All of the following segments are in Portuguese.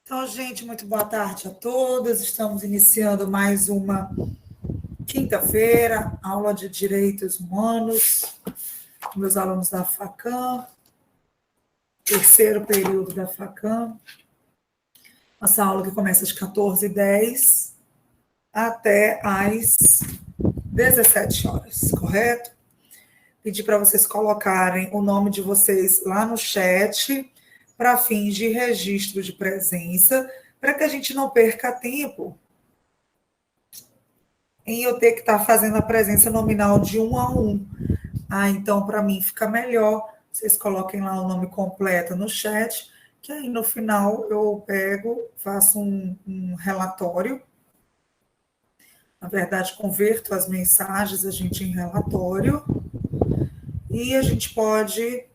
Então, gente, muito boa tarde a todos. Estamos iniciando mais uma quinta-feira, aula de Direitos Humanos, com meus alunos da FACAM, terceiro período da FACAM. Nossa aula que começa às 14h10 até às 17 horas, correto? Pedi para vocês colocarem o nome de vocês lá no chat, para fins de registro de presença, para que a gente não perca tempo em eu ter que estar fazendo a presença nominal de 1 a 1. Então, para mim, fica melhor vocês coloquem lá o nome completo no chat, que aí no final eu pego, faço um relatório. Na verdade, converto as mensagens, a gente em relatório, e a gente pode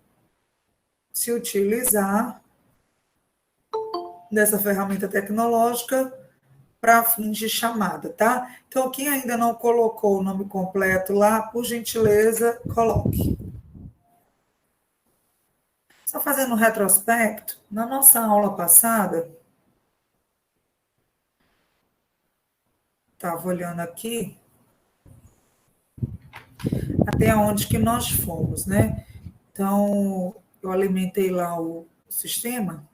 se utilizar dessa ferramenta tecnológica para fins de chamada, tá? Então, quem ainda não colocou o nome completo lá, por gentileza, coloque. Só fazendo um retrospecto, na nossa aula passada, estava olhando aqui, até onde que nós fomos, né? Então, eu alimentei lá o sistema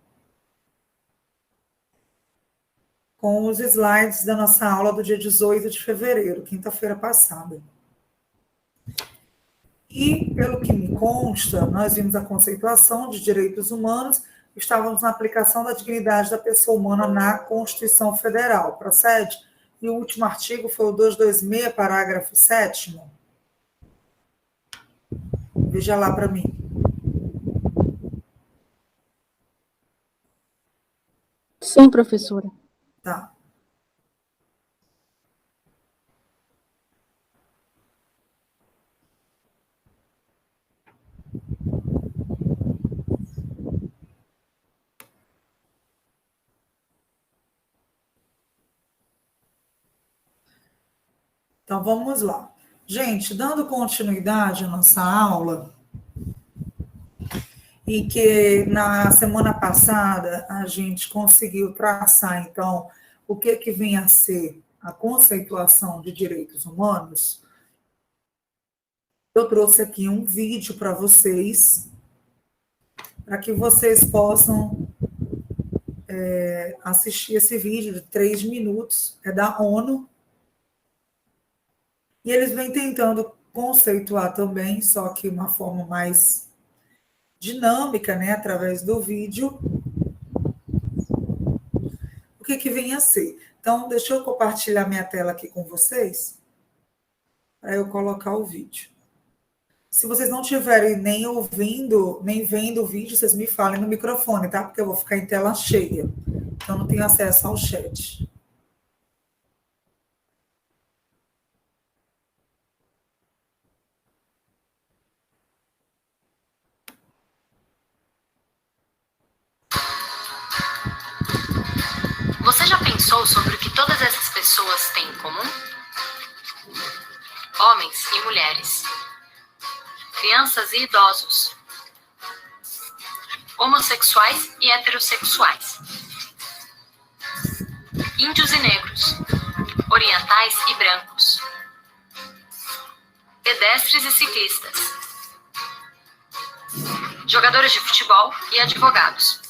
com os slides da nossa aula do dia 18 de fevereiro, quinta-feira passada. E, pelo que me consta, nós vimos a conceituação de direitos humanos, estávamos na aplicação da dignidade da pessoa humana na Constituição Federal, procede? E o último artigo foi o 226, parágrafo 7º. Veja lá para mim. Sim, professora. Tá. Então, vamos lá. Gente, dando continuidade à nossa aula, e que na semana passada a gente conseguiu traçar, então, o que vem a ser a conceituação de direitos humanos, eu trouxe aqui um vídeo para vocês, para que vocês possam assistir esse vídeo de 3 minutos, é da ONU, e eles vêm tentando conceituar também, só que uma forma mais dinâmica, né, através do vídeo, o que vem a ser. Então, deixa eu compartilhar minha tela aqui com vocês, para eu colocar o vídeo. Se vocês não estiverem nem ouvindo, nem vendo o vídeo, vocês me falem no microfone, tá? Porque eu vou ficar em tela cheia. Então, não tenho acesso ao chat. Você já pensou sobre o que todas essas pessoas têm em comum? Homens e mulheres, crianças e idosos, homossexuais e heterossexuais, índios e negros, orientais e brancos, pedestres e ciclistas, jogadores de futebol e advogados.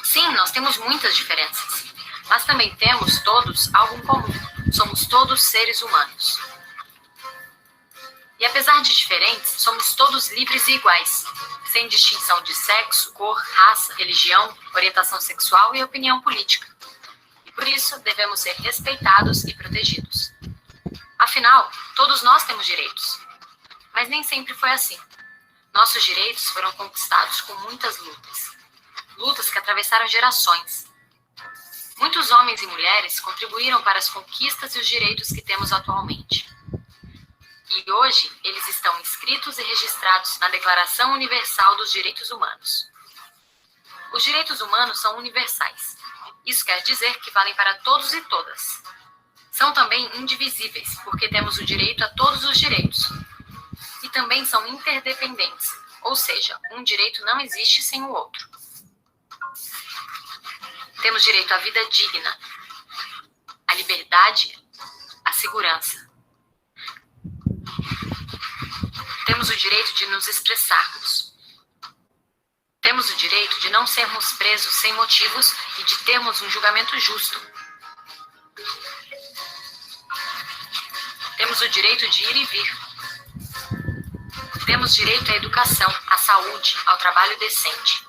Sim, nós temos muitas diferenças, mas também temos todos algo em comum. Somos todos seres humanos. E apesar de diferentes, somos todos livres e iguais, sem distinção de sexo, cor, raça, religião, orientação sexual e opinião política. E por isso devemos ser respeitados e protegidos. Afinal, todos nós temos direitos. Mas nem sempre foi assim. Nossos direitos foram conquistados com muitas lutas. Lutas que atravessaram gerações. Muitos homens e mulheres contribuíram para as conquistas e os direitos que temos atualmente. E hoje, eles estão inscritos e registrados na Declaração Universal dos Direitos Humanos. Os direitos humanos são universais. Isso quer dizer que valem para todos e todas. São também indivisíveis, porque temos o direito a todos os direitos. E também são interdependentes, ou seja, um direito não existe sem o outro. Temos direito à vida digna, à liberdade, à segurança. Temos o direito de nos expressarmos. Temos o direito de não sermos presos sem motivos e de termos um julgamento justo. Temos o direito de ir e vir. Temos direito à educação, à saúde, ao trabalho decente.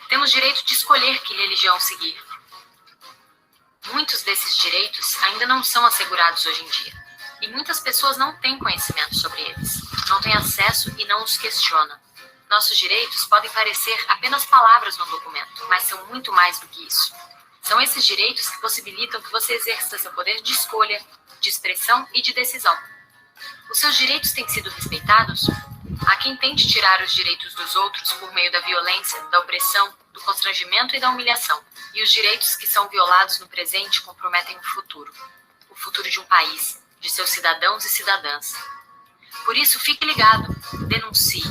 Temos direito de escolher que religião seguir. Muitos desses direitos ainda não são assegurados hoje em dia. E muitas pessoas não têm conhecimento sobre eles, não têm acesso e não os questionam. Nossos direitos podem parecer apenas palavras no documento, mas são muito mais do que isso. São esses direitos que possibilitam que você exerça seu poder de escolha, de expressão e de decisão. Os seus direitos têm sido respeitados? Há quem tente tirar os direitos dos outros por meio da violência, da opressão, do constrangimento e da humilhação. E os direitos que são violados no presente comprometem o futuro de um país, de seus cidadãos e cidadãs. Por isso, fique ligado, denuncie,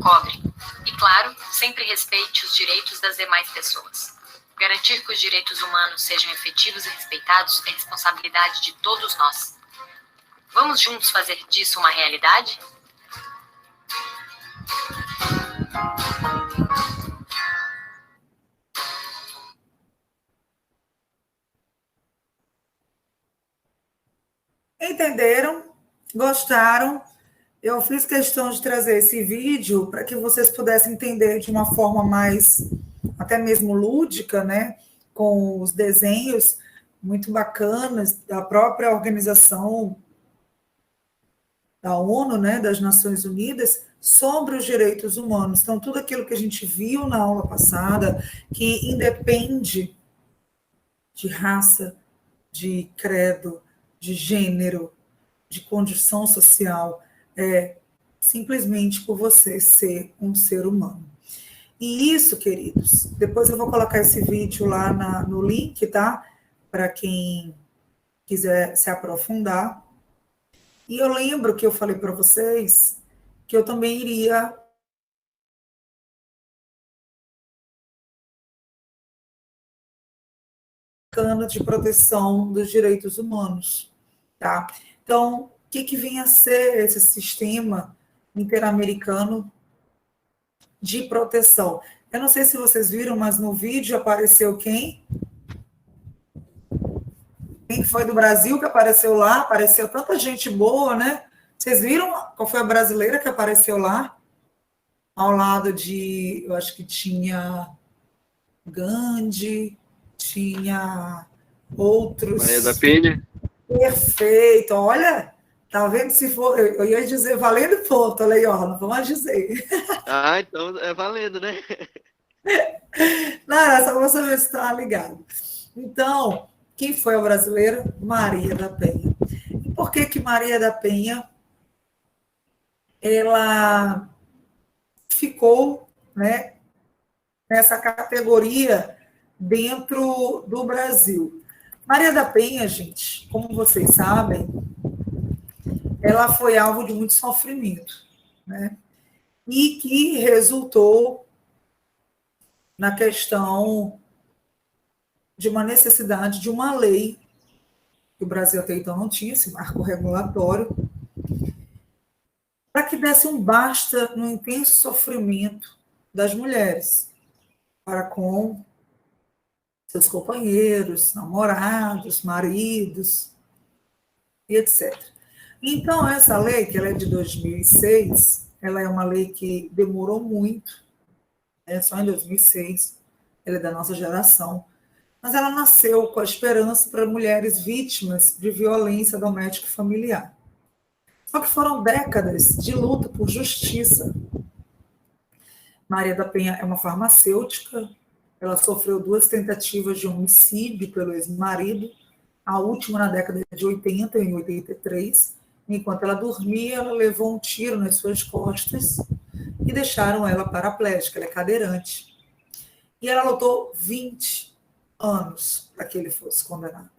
cobre e, claro, sempre respeite os direitos das demais pessoas. Garantir que os direitos humanos sejam efetivos e respeitados é responsabilidade de todos nós. Vamos juntos fazer disso uma realidade? Entenderam? Gostaram? Eu fiz questão de trazer esse vídeo para que vocês pudessem entender de uma forma mais, até mesmo lúdica, né? Com os desenhos muito bacanas da própria organização da ONU, né? Das Nações Unidas, sobre os direitos humanos. Então, tudo aquilo que a gente viu na aula passada, que independe de raça, de credo, de gênero, de condição social, é simplesmente por você ser um ser humano. E isso, queridos, depois eu vou colocar esse vídeo lá no link, tá? Para quem quiser se aprofundar. E eu lembro que eu falei para vocês que eu também iria cana de proteção dos direitos humanos, tá? Então, o que vem a ser esse sistema interamericano de proteção? Eu não sei se vocês viram, mas no vídeo apareceu quem? Quem foi do Brasil que apareceu lá? Apareceu tanta gente boa, né? Vocês viram qual foi a brasileira que apareceu lá? Ao lado de, eu acho que tinha Gandhi, tinha outros. Maria da Penha. Perfeito, olha, tá vendo? Se for, eu ia dizer valendo ponto, olha aí, ó, não vamos dizer. Ah, então é valendo, né? Não, era só para saber se estava ligado. Então, quem foi a brasileira? Maria da Penha. E por que Maria da Penha ela ficou, né, nessa categoria dentro do Brasil? Maria da Penha, gente, como vocês sabem, ela foi alvo de muito sofrimento, né? E que resultou na questão de uma necessidade de uma lei, que o Brasil até então não tinha, esse marco regulatório, para que desse um basta no intenso sofrimento das mulheres, para com seus companheiros, namorados, maridos, e etc. Então, essa lei, que ela é de 2006, ela é uma lei que demorou muito, só em 2006, ela é da nossa geração, mas ela nasceu com a esperança para mulheres vítimas de violência doméstica e familiar. Só que foram décadas de luta por justiça. Maria da Penha é uma farmacêutica, ela sofreu 2 tentativas de homicídio pelo ex-marido, a última na década de 80, em 83. Enquanto ela dormia, ela levou um tiro nas suas costas e deixaram ela paraplégica, ela é cadeirante. E ela lutou 20 anos para que ele fosse condenado.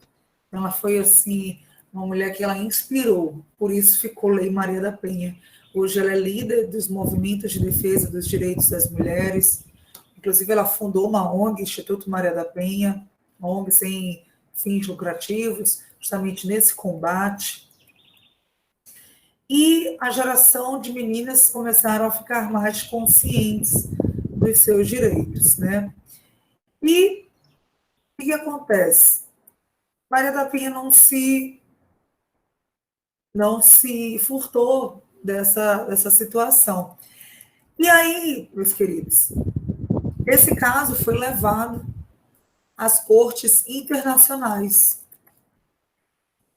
Ela foi, assim, uma mulher que ela inspirou, por isso ficou Lei Maria da Penha. Hoje ela é líder dos movimentos de defesa dos direitos das mulheres, Inclusive, ela fundou uma ONG, Instituto Maria da Penha, uma ONG sem fins lucrativos, justamente nesse combate. E a geração de meninas começaram a ficar mais conscientes dos seus direitos, né? E o que acontece? Maria da Penha não se furtou dessa situação. E aí, meus queridos, esse caso foi levado às cortes internacionais.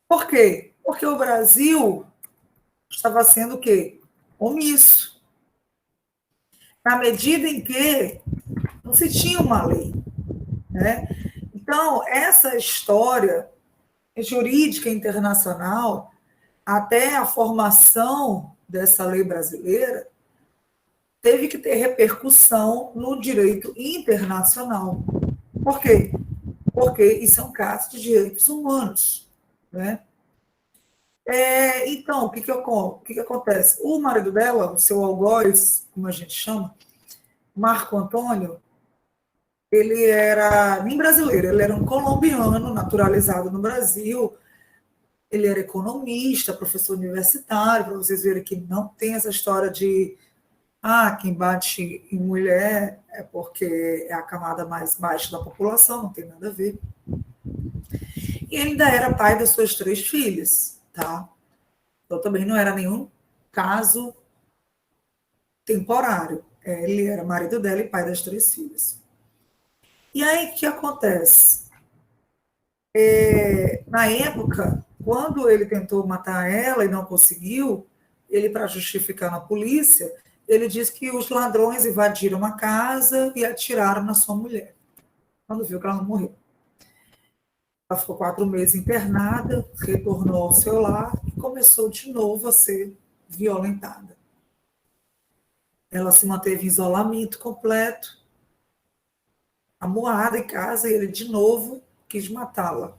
Por quê? Porque o Brasil estava sendo o quê? Omisso. Na medida em que não se tinha uma lei, né? Então, essa história jurídica internacional, até a formação dessa lei brasileira, teve que ter repercussão no direito internacional. Por quê? Porque isso é um caso de direitos humanos, né? Então, o que acontece? O marido dela, o seu algoz, como a gente chama, Marco Antônio, ele era nem brasileiro, ele era um colombiano naturalizado no Brasil. Ele era economista, professor universitário, para vocês verem que não tem essa história de quem bate em mulher é porque é a camada mais baixa da população, não tem nada a ver. E ele ainda era pai das suas 3 filhas, tá? Então também não era nenhum caso temporário. Ele era marido dela e pai das 3 filhas. E aí, o que acontece? Na época, quando ele tentou matar ela e não conseguiu, ele, para justificar na polícia, ele disse que os ladrões invadiram a casa e atiraram na sua mulher, quando viu que ela não morreu. Ela ficou 4 meses internada, retornou ao seu lar e começou de novo a ser violentada. Ela se manteve em isolamento completo, amuada em casa, e ele de novo quis matá-la.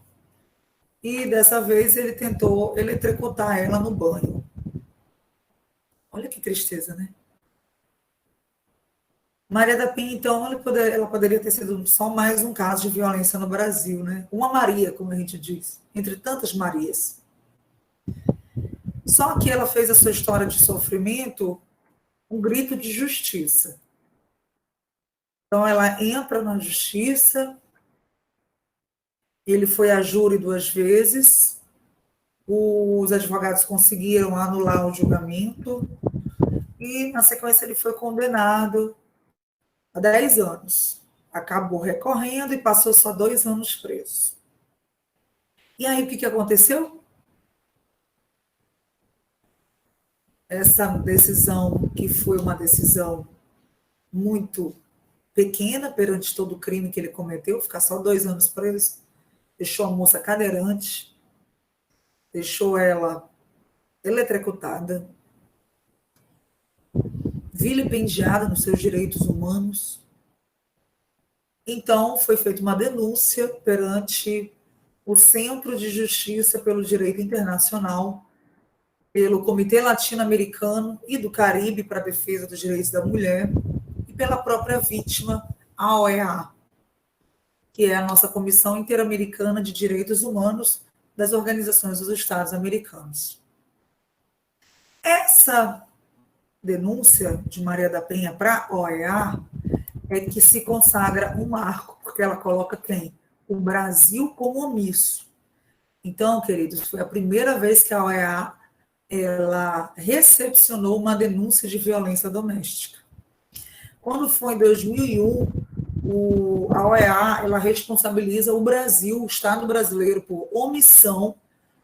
E dessa vez ele tentou eletrocutar ela no banho. Olha que tristeza, né? Maria da Penha, então, ela poderia ter sido só mais um caso de violência no Brasil, né? Uma Maria, como a gente diz, entre tantas Marias. Só que ela fez a sua história de sofrimento um grito de justiça. Então, ela entra na justiça, ele foi a júri 2 vezes, os advogados conseguiram anular o julgamento, e, na sequência, ele foi condenado a 10 anos. Acabou recorrendo e passou só 2 anos preso. E aí, o que aconteceu? Essa decisão, que foi uma decisão muito pequena perante todo o crime que ele cometeu, ficar só 2 anos preso, deixou a moça cadeirante, deixou ela eletrocutada, vilipendiada nos seus direitos humanos. Então, foi feita uma denúncia perante o Centro de Justiça pelo Direito Internacional, pelo Comitê Latino-Americano e do Caribe para a Defesa dos Direitos da Mulher e pela própria vítima, a OEA, que é a nossa Comissão Interamericana de Direitos Humanos das Organizações dos Estados Americanos. Essa denúncia de Maria da Penha para a OEA é que se consagra um marco, porque ela coloca quem? O Brasil como omisso. Então, queridos, foi a primeira vez que a OEA ela recepcionou uma denúncia de violência doméstica. Quando foi em 2001, a OEA ela responsabiliza o Brasil, o Estado brasileiro, por omissão,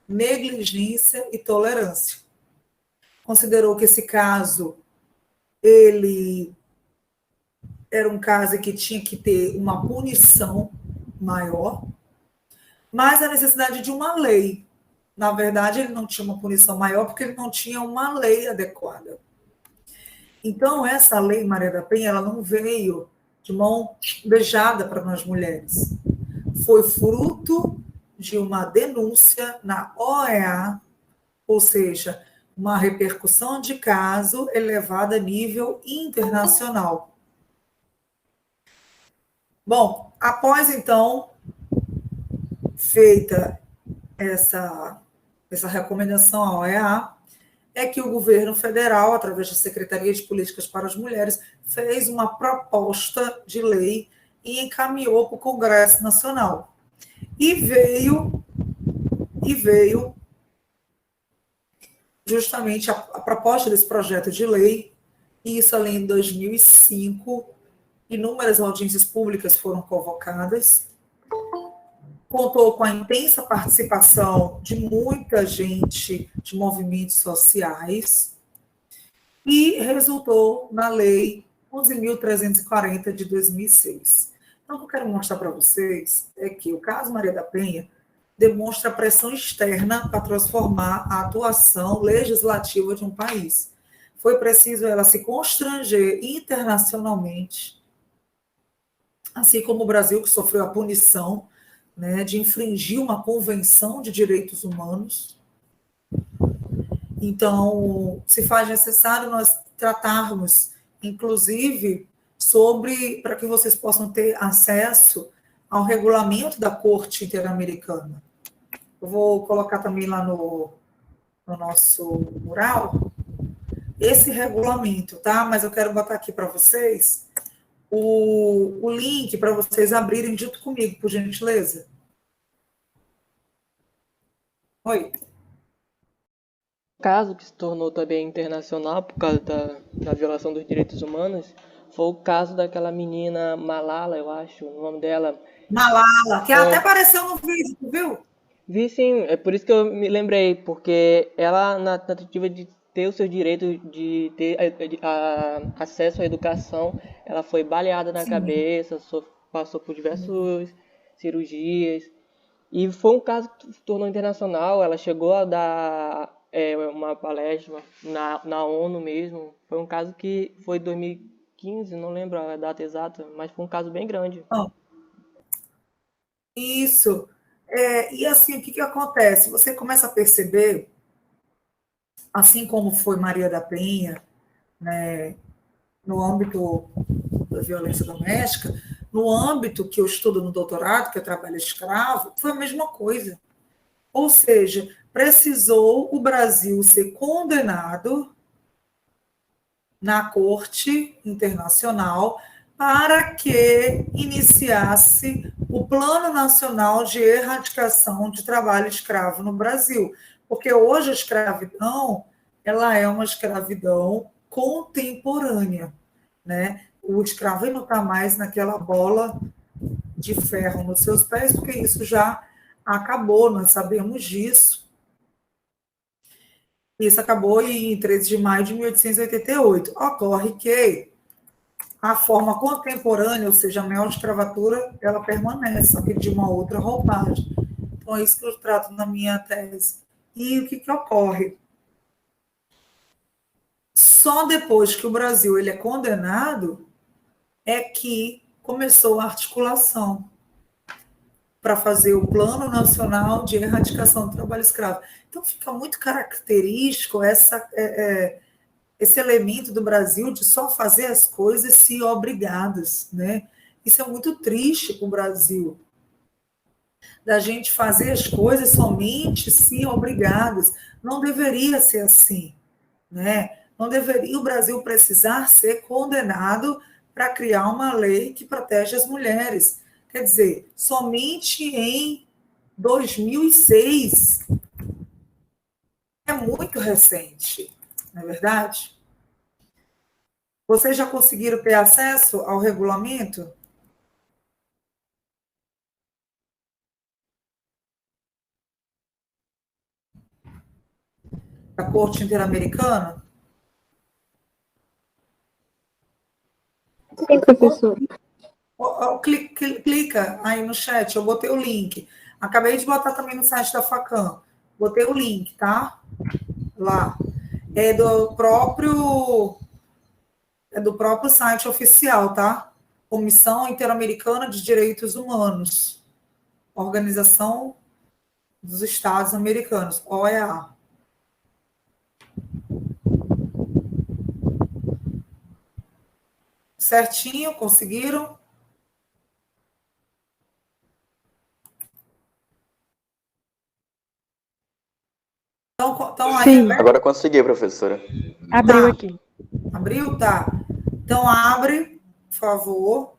negligência e tolerância. Considerou que esse caso ele era um caso que tinha que ter uma punição maior, mas a necessidade de uma lei. Na verdade, ele não tinha uma punição maior porque ele não tinha uma lei adequada. Então, essa lei Maria da Penha, ela não veio de mão beijada para nós mulheres. Foi fruto de uma denúncia na OEA, ou seja, uma repercussão de caso elevada a nível internacional. Bom, após, então, feita essa recomendação à OEA, é que o governo federal, através da Secretaria de Políticas para as Mulheres, fez uma proposta de lei e encaminhou para o Congresso Nacional. E veio justamente a proposta desse projeto de lei, e isso ali em 2005, inúmeras audiências públicas foram convocadas, contou com a intensa participação de muita gente de movimentos sociais e resultou na Lei 11.340 de 2006. Então, o que eu quero mostrar para vocês é que o caso Maria da Penha demonstra a pressão externa para transformar a atuação legislativa de um país. Foi preciso ela se constranger internacionalmente, assim como o Brasil, que sofreu a punição, né, de infringir uma convenção de direitos humanos. Então, se faz necessário nós tratarmos, inclusive, para que vocês possam ter acesso ao regulamento da Corte Interamericana. Eu vou colocar também lá no nosso mural esse regulamento, tá? Mas eu quero botar aqui para vocês o link para vocês abrirem junto comigo, por gentileza. Oi. Caso que se tornou também internacional por causa da violação dos direitos humanos foi o caso daquela menina Malala, eu acho, o nome dela. Malala, que até apareceu no vídeo, viu? Vi sim, é por isso que eu me lembrei, porque ela, na tentativa de ter o seu direito de ter acesso à educação, ela foi baleada na cabeça, passou por diversas cirurgias, e foi um caso que se tornou internacional. Ela chegou a dar uma palestra na ONU mesmo. Foi um caso que foi 2015, não lembro a data exata, mas foi um caso bem grande. Isso. E assim, o que acontece? Você começa a perceber, assim como foi Maria da Penha, né, no âmbito da violência doméstica, no âmbito que eu estudo no doutorado, que é trabalho escravo, foi a mesma coisa. Ou seja, precisou o Brasil ser condenado na Corte Internacional para que iniciasse o Plano Nacional de Erradicação de Trabalho Escravo no Brasil. Porque hoje a escravidão, ela é uma escravidão contemporânea, né? O escravo não está mais naquela bola de ferro nos seus pés, porque isso já acabou, nós sabemos disso. Isso acabou em 13 de maio de 1888. Ocorre que a forma contemporânea, ou seja, a neoescravatura, ela permanece, só que de uma outra roupagem. Então, é isso que eu trato na minha tese. E o que ocorre? Só depois que o Brasil ele é condenado é que começou a articulação para fazer o Plano Nacional de Erradicação do Trabalho Escravo. Então, fica muito característico esse elemento do Brasil de só fazer as coisas se obrigadas, né? Isso é muito triste para o Brasil, da gente fazer as coisas somente se obrigadas. Não deveria ser assim, né? Não deveria o Brasil precisar ser condenado para criar uma lei que protege as mulheres. Quer dizer, somente em 2006 é muito recente, não é verdade? Vocês já conseguiram ter acesso ao regulamento? Da Corte Interamericana? Sim, professor. Clica aí no chat, eu botei o link. Acabei de botar também no site da Facam. Botei o link, tá? Lá. É do próprio site oficial, tá? Comissão Interamericana de Direitos Humanos. Organização dos Estados Americanos, OEA. Certinho? Conseguiram? Então, aí, Sim, Agora consegui, professora. abriu Tá. aqui. Abriu? Tá. Então, abre, por favor.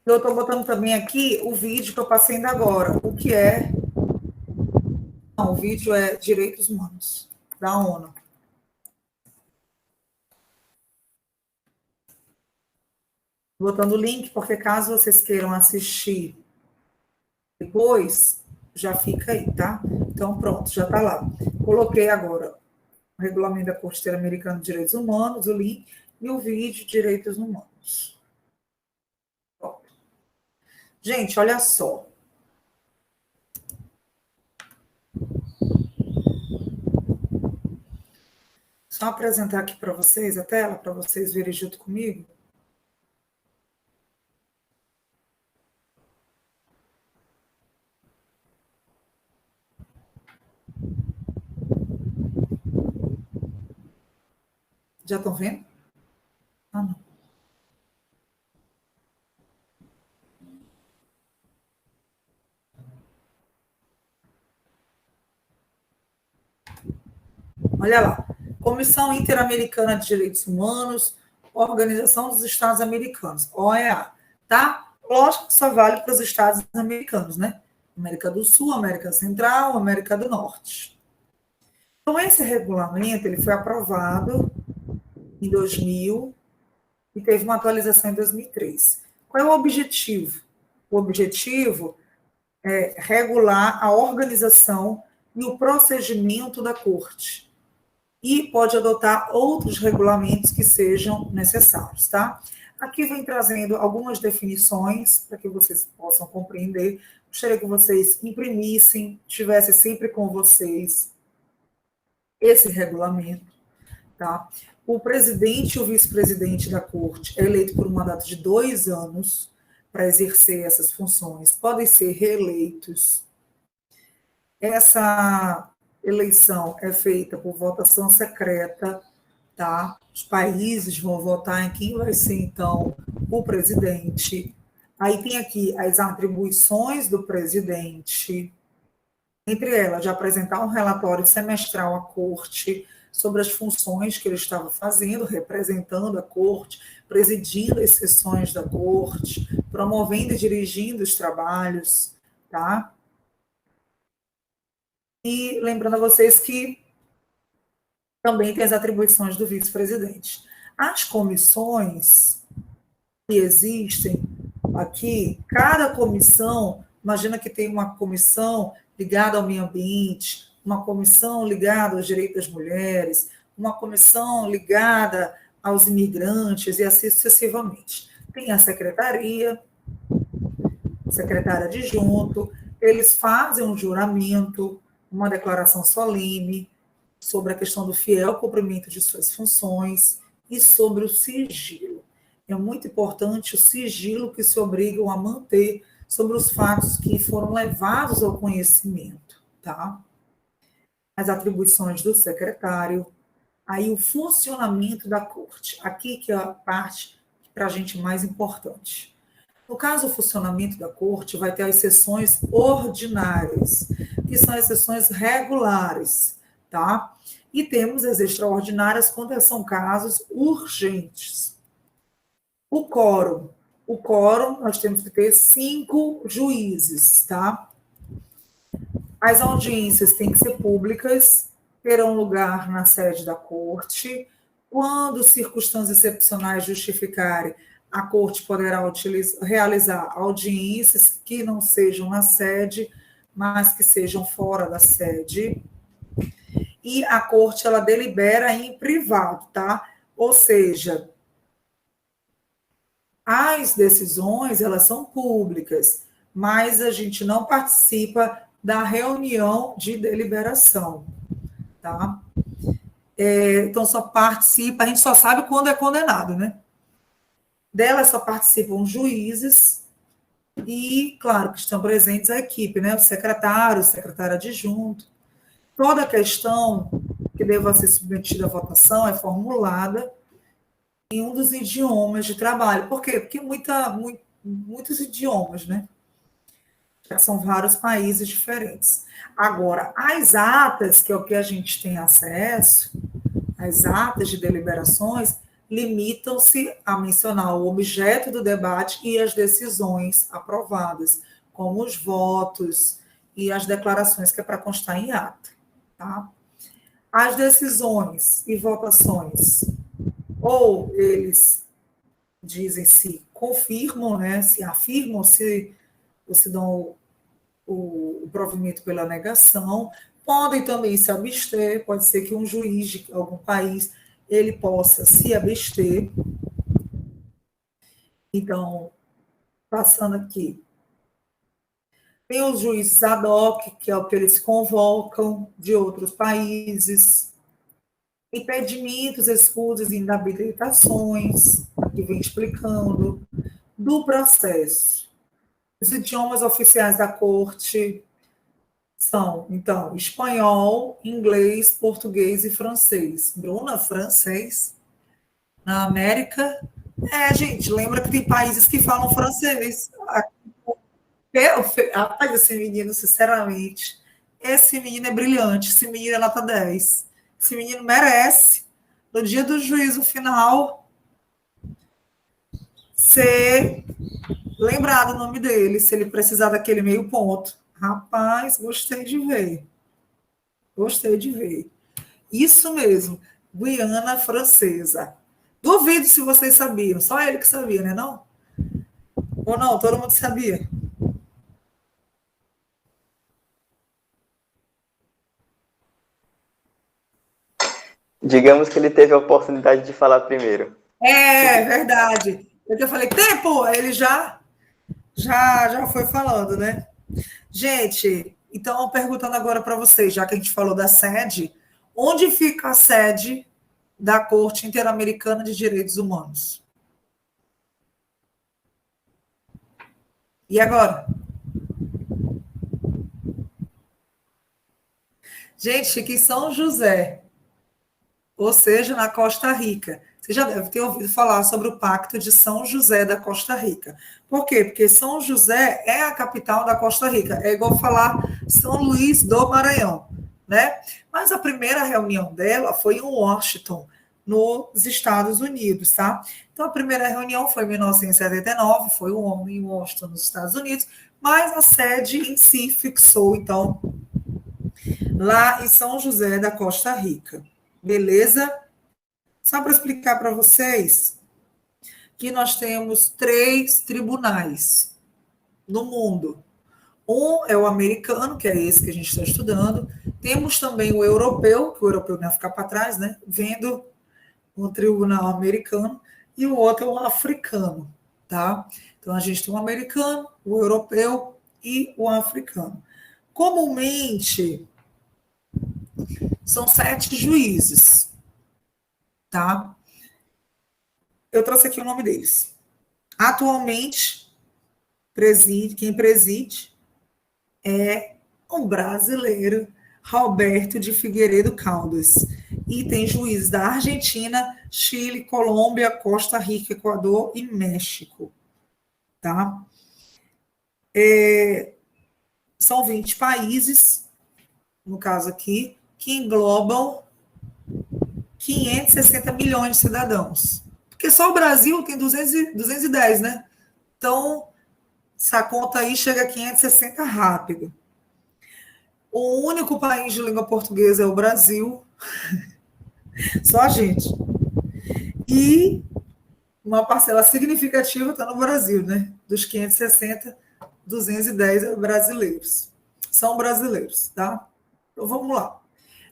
Eu estou botando também aqui o vídeo que eu passei ainda agora. O que é? Não, o vídeo é Direitos Humanos, da ONU. Botando o link, porque caso vocês queiram assistir depois, já fica aí, tá? Então, pronto, já está lá. Coloquei agora o Regulamento da Corte Interamericana de Direitos Humanos, o link, e o vídeo Direitos Humanos. Pronto. Gente, olha só. Só apresentar aqui para vocês a tela, para vocês verem junto comigo. Já estão vendo? Ah, não. Olha lá. Comissão Interamericana de Direitos Humanos, Organização dos Estados Americanos, OEA, tá? Lógico que só vale para os Estados americanos, né? América do Sul, América Central, América do Norte. Então, esse regulamento ele foi aprovado em 2000 e teve uma atualização em 2003. Qual é o objetivo? O objetivo é regular a organização e o procedimento da Corte. E pode adotar outros regulamentos que sejam necessários, tá? Aqui vem trazendo algumas definições para que vocês possam compreender. Gostaria que vocês imprimissem, tivessem sempre com vocês esse regulamento, tá? O presidente e o vice-presidente da Corte é eleito por um mandato de 2 anos para exercer essas funções, podem ser reeleitos. Essa eleição é feita por votação secreta, tá? Os países vão votar em quem vai ser, então, o presidente. Aí tem aqui as atribuições do presidente, entre elas, de apresentar um relatório semestral à Corte sobre as funções que ele estava fazendo, representando a Corte, presidindo as sessões da Corte, promovendo e dirigindo os trabalhos, tá? E lembrando a vocês que também tem as atribuições do vice-presidente. As comissões que existem aqui, cada comissão, imagina que tem uma comissão ligada ao meio ambiente, uma comissão ligada aos direitos das mulheres, uma comissão ligada aos imigrantes e assim sucessivamente. Tem a secretaria, secretária adjunto, eles fazem um juramento, uma declaração solene sobre a questão do fiel cumprimento de suas funções e sobre o sigilo. É muito importante o sigilo que se obrigam a manter sobre os fatos que foram levados ao conhecimento, tá? As atribuições do secretário, aí o funcionamento da Corte. Aqui que é a parte para a gente mais importante. No caso, o funcionamento da Corte vai ter as sessões ordinárias, que são as sessões regulares, tá? E temos as extraordinárias quando são casos urgentes. O quórum, nós temos que ter 5 juízes, tá? As audiências têm que ser públicas, terão lugar na sede da Corte. Quando circunstâncias excepcionais justificarem, a Corte poderá realizar audiências que não sejam na sede, mas que sejam fora da sede. E a Corte, ela delibera em privado, tá? Ou seja, as decisões, elas são públicas, mas a gente não participa da reunião de deliberação, tá? Então, só participa, a gente só sabe quando é condenado, né? Dela só participam juízes e, claro, que estão presentes a equipe, né? O secretário adjunto. Toda questão que deva ser submetida à votação é formulada em um dos idiomas de trabalho. Por quê? Porque muitos idiomas, né? Já são vários países diferentes. Agora, as atas, que é o que a gente tem acesso, as atas de deliberações, limitam-se a mencionar o objeto do debate e as decisões aprovadas, como os votos e as declarações que é para constar em ata. Tá? As decisões e votações, ou eles dizem se confirmam, né, se afirmam, se dão o provimento pela negação, podem também se abster, pode ser que um juiz de algum país ele possa se abster. Então, passando aqui, tem os juízes ad hoc, que é o que eles convocam de outros países, impedimentos, escusas e inabilitações, que vem explicando, do processo. Os idiomas oficiais da corte são, então, espanhol, inglês, português e francês. Bruna, francês? Na América? Gente, lembra que tem países que falam francês. Rapaz, esse menino, sinceramente, esse menino é brilhante, esse menino é nota 10. Esse menino merece, no dia do juízo final, ser lembrado o nome dele, se ele precisar daquele meio ponto. Rapaz, gostei de ver. Gostei de ver. Isso mesmo, Guiana Francesa. Duvido se vocês sabiam, só ele que sabia, né não? Ou não, todo mundo sabia? Digamos que ele teve a oportunidade de falar primeiro. É verdade. Eu falei, tempo! Aí ele já foi falando, né? Gente, então, perguntando agora para vocês, já que a gente falou da sede, onde fica a sede da Corte Interamericana de Direitos Humanos? E agora? Gente, fica em São José, ou seja, na Costa Rica. Você já deve ter ouvido falar sobre o Pacto de São José da Costa Rica. Por quê? Porque São José é a capital da Costa Rica. É igual falar São Luís do Maranhão, né? Mas a primeira reunião dela foi em Washington, nos Estados Unidos, tá? Então, a primeira reunião foi em 1979, foi em Washington, nos Estados Unidos, mas a sede em si fixou, então, lá em São José da Costa Rica. Beleza? Só para explicar para vocês que nós temos 3 tribunais no mundo. Um é o americano, que é esse que a gente está estudando. Temos também o europeu, que o europeu não vai ficar para trás, né? Vendo o tribunal americano. E o outro é o africano, tá? Então, a gente tem o americano, o europeu e o africano. Comumente, são 7 juízes, tá? Eu trouxe aqui o nome deles. Atualmente, quem preside é um brasileiro, Roberto de Figueiredo Caldas. E tem juízes da Argentina, Chile, Colômbia, Costa Rica, Equador e México. Tá? São 20 países, no caso aqui, que englobam 560 milhões de cidadãos. Porque só o Brasil tem 210, né? Então, essa conta aí chega a 560 rápido. O único país de língua portuguesa é o Brasil. Só a gente. E uma parcela significativa está no Brasil, né? Dos 560, 210 brasileiros. São brasileiros, tá? Então, vamos lá.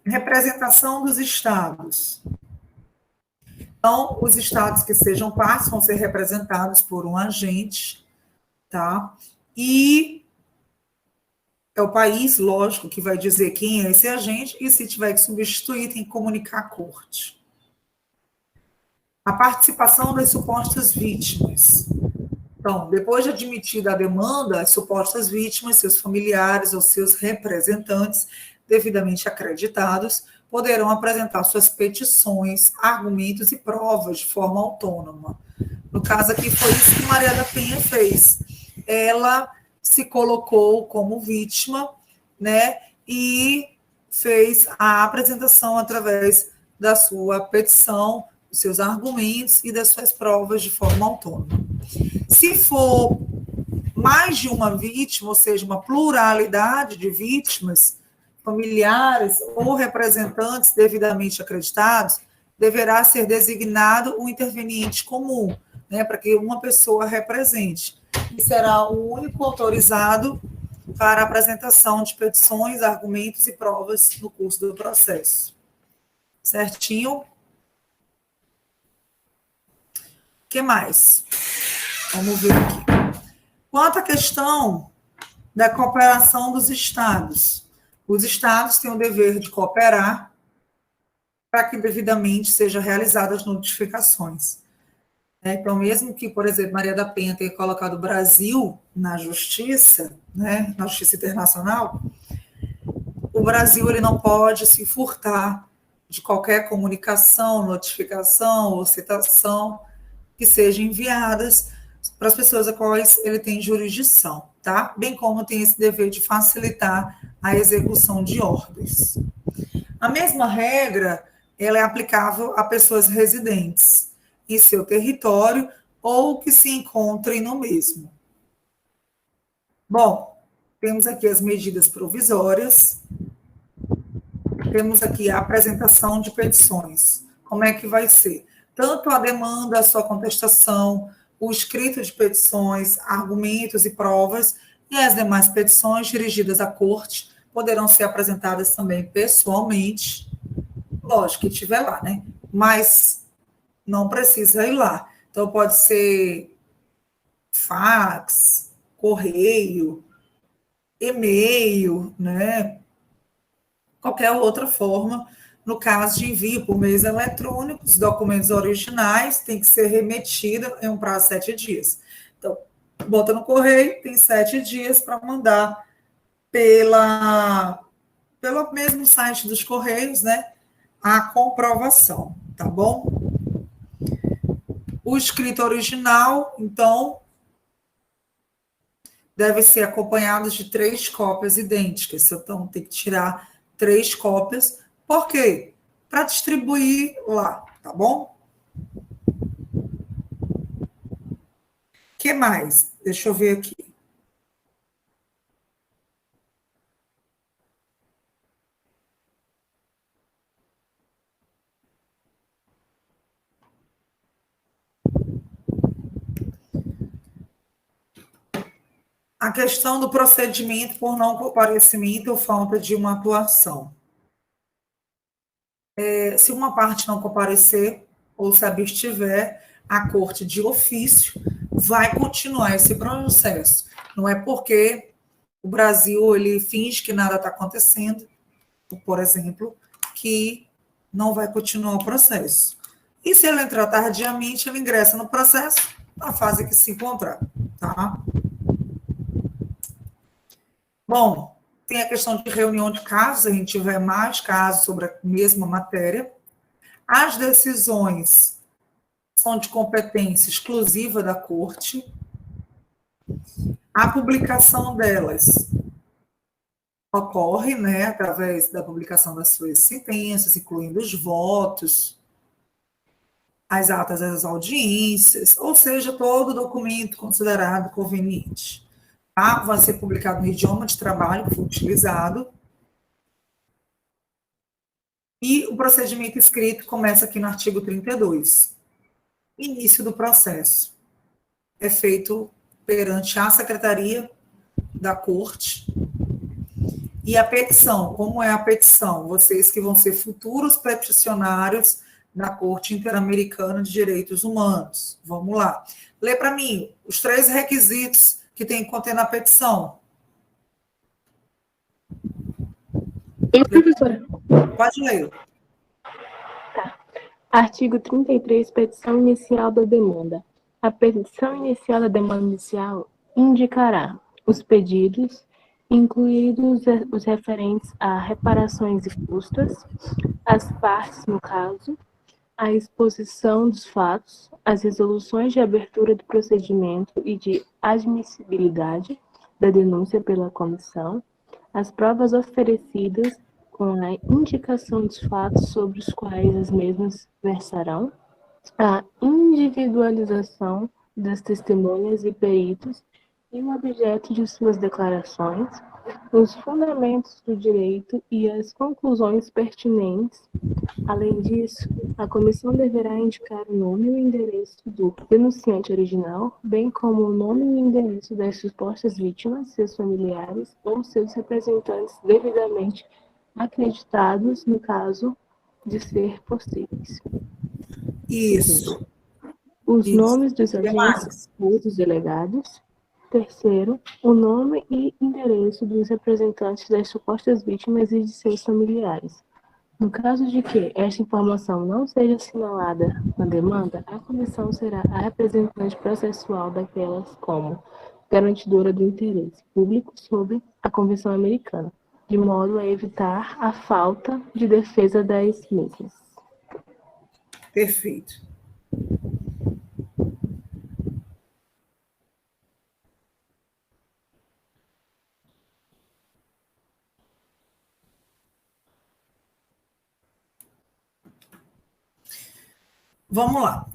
Representação dos estados. Então, os estados que sejam partes vão ser representados por um agente, tá? E é o país, lógico, que vai dizer quem é esse agente, e se tiver que substituir, tem que comunicar à corte. A participação das supostas vítimas. Então, depois de admitida a demanda, as supostas vítimas, seus familiares ou seus representantes, devidamente acreditados, poderão apresentar suas petições, argumentos e provas de forma autônoma. No caso aqui, foi isso que Maria da Penha fez. Ela se colocou como vítima, né, e fez a apresentação através da sua petição, dos seus argumentos e das suas provas de forma autônoma. Se for mais de uma vítima, ou seja, uma pluralidade de vítimas, familiares ou representantes devidamente acreditados, deverá ser designado um interveniente comum, né, para que uma pessoa represente. E será o único autorizado para a apresentação de petições, argumentos e provas no curso do processo. Certinho? O que mais? Vamos ver aqui. Quanto à questão da cooperação dos estados, os estados têm o dever de cooperar para que devidamente sejam realizadas as notificações. Então, mesmo que, por exemplo, Maria da Penha tenha colocado o Brasil na justiça, né, na justiça internacional, o Brasil ele não pode se furtar de qualquer comunicação, notificação ou citação que sejam enviadas para as pessoas a quais ele tem jurisdição, tá? Bem como tem esse dever de facilitar a execução de ordens. A mesma regra, ela é aplicável a pessoas residentes em seu território ou que se encontrem no mesmo. Bom, temos aqui as medidas provisórias, temos aqui a apresentação de petições. Como é que vai ser? Tanto a demanda, a sua contestação, o escrito de petições, argumentos e provas, e as demais petições dirigidas à corte poderão ser apresentadas também pessoalmente, lógico que estiver lá, né? Mas não precisa ir lá. Então, pode ser fax, correio, e-mail, né? Qualquer outra forma. No caso de envio por meios eletrônicos, documentos originais têm que ser remetidos em um prazo de 7 dias. Então, bota no correio, tem 7 dias para mandar pelo mesmo site dos Correios, né? A comprovação, tá bom? O escrito original, então, deve ser acompanhado de 3 cópias idênticas. Então, tem que tirar 3 cópias. Por quê? Para distribuir lá, tá bom? O que mais? Deixa eu ver aqui. A questão do procedimento por não comparecimento ou falta de uma atuação. Se uma parte não comparecer ou se abstiver, a corte de ofício vai continuar esse processo. Não é porque o Brasil ele finge que nada está acontecendo, por exemplo, que não vai continuar o processo. E se ele entrar tardiamente, ele ingressa no processo na fase que se encontrar, tá? Bom, tem a questão de reunião de casos, a gente tiver mais casos sobre a mesma matéria. As decisões são de competência exclusiva da corte. A publicação delas ocorre, né, através da publicação das suas sentenças, incluindo os votos, as atas das audiências, ou seja, todo documento considerado conveniente. Tá? Vai ser publicado no idioma de trabalho que for utilizado. E o procedimento escrito começa aqui no artigo 32. Início do processo. É feito perante a Secretaria da Corte. E a petição, como é a petição? Vocês que vão ser futuros peticionários da Corte Interamericana de Direitos Humanos. Vamos lá. Lê para mim os 3 requisitos que tem que conter na petição. Professora. Pode ler. Tá. Artigo 33, petição inicial da demanda. A petição inicial da demanda inicial indicará os pedidos incluídos os referentes a reparações e custas, as partes no caso, a exposição dos fatos, as resoluções de abertura do procedimento e de admissibilidade da denúncia pela comissão, as provas oferecidas com a indicação dos fatos sobre os quais as mesmas versarão, a individualização das testemunhas e peritos e o objeto de suas declarações, os fundamentos do direito e as conclusões pertinentes. Além disso, a comissão deverá indicar o nome e o endereço do denunciante original, bem como o nome e o endereço das supostas vítimas, seus familiares ou seus representantes devidamente acreditados no caso de ser possíveis. Isso. Os Isso. nomes dos Que agentes mais? ou dos delegados. Terceiro, o nome e endereço dos representantes das supostas vítimas e de seus familiares. No caso de que esta informação não seja assinalada na demanda, a comissão será a representante processual daquelas como garantidora do interesse público sobre a Convenção Americana, de modo a evitar a falta de defesa das mesmas. Perfeito. Vamos lá.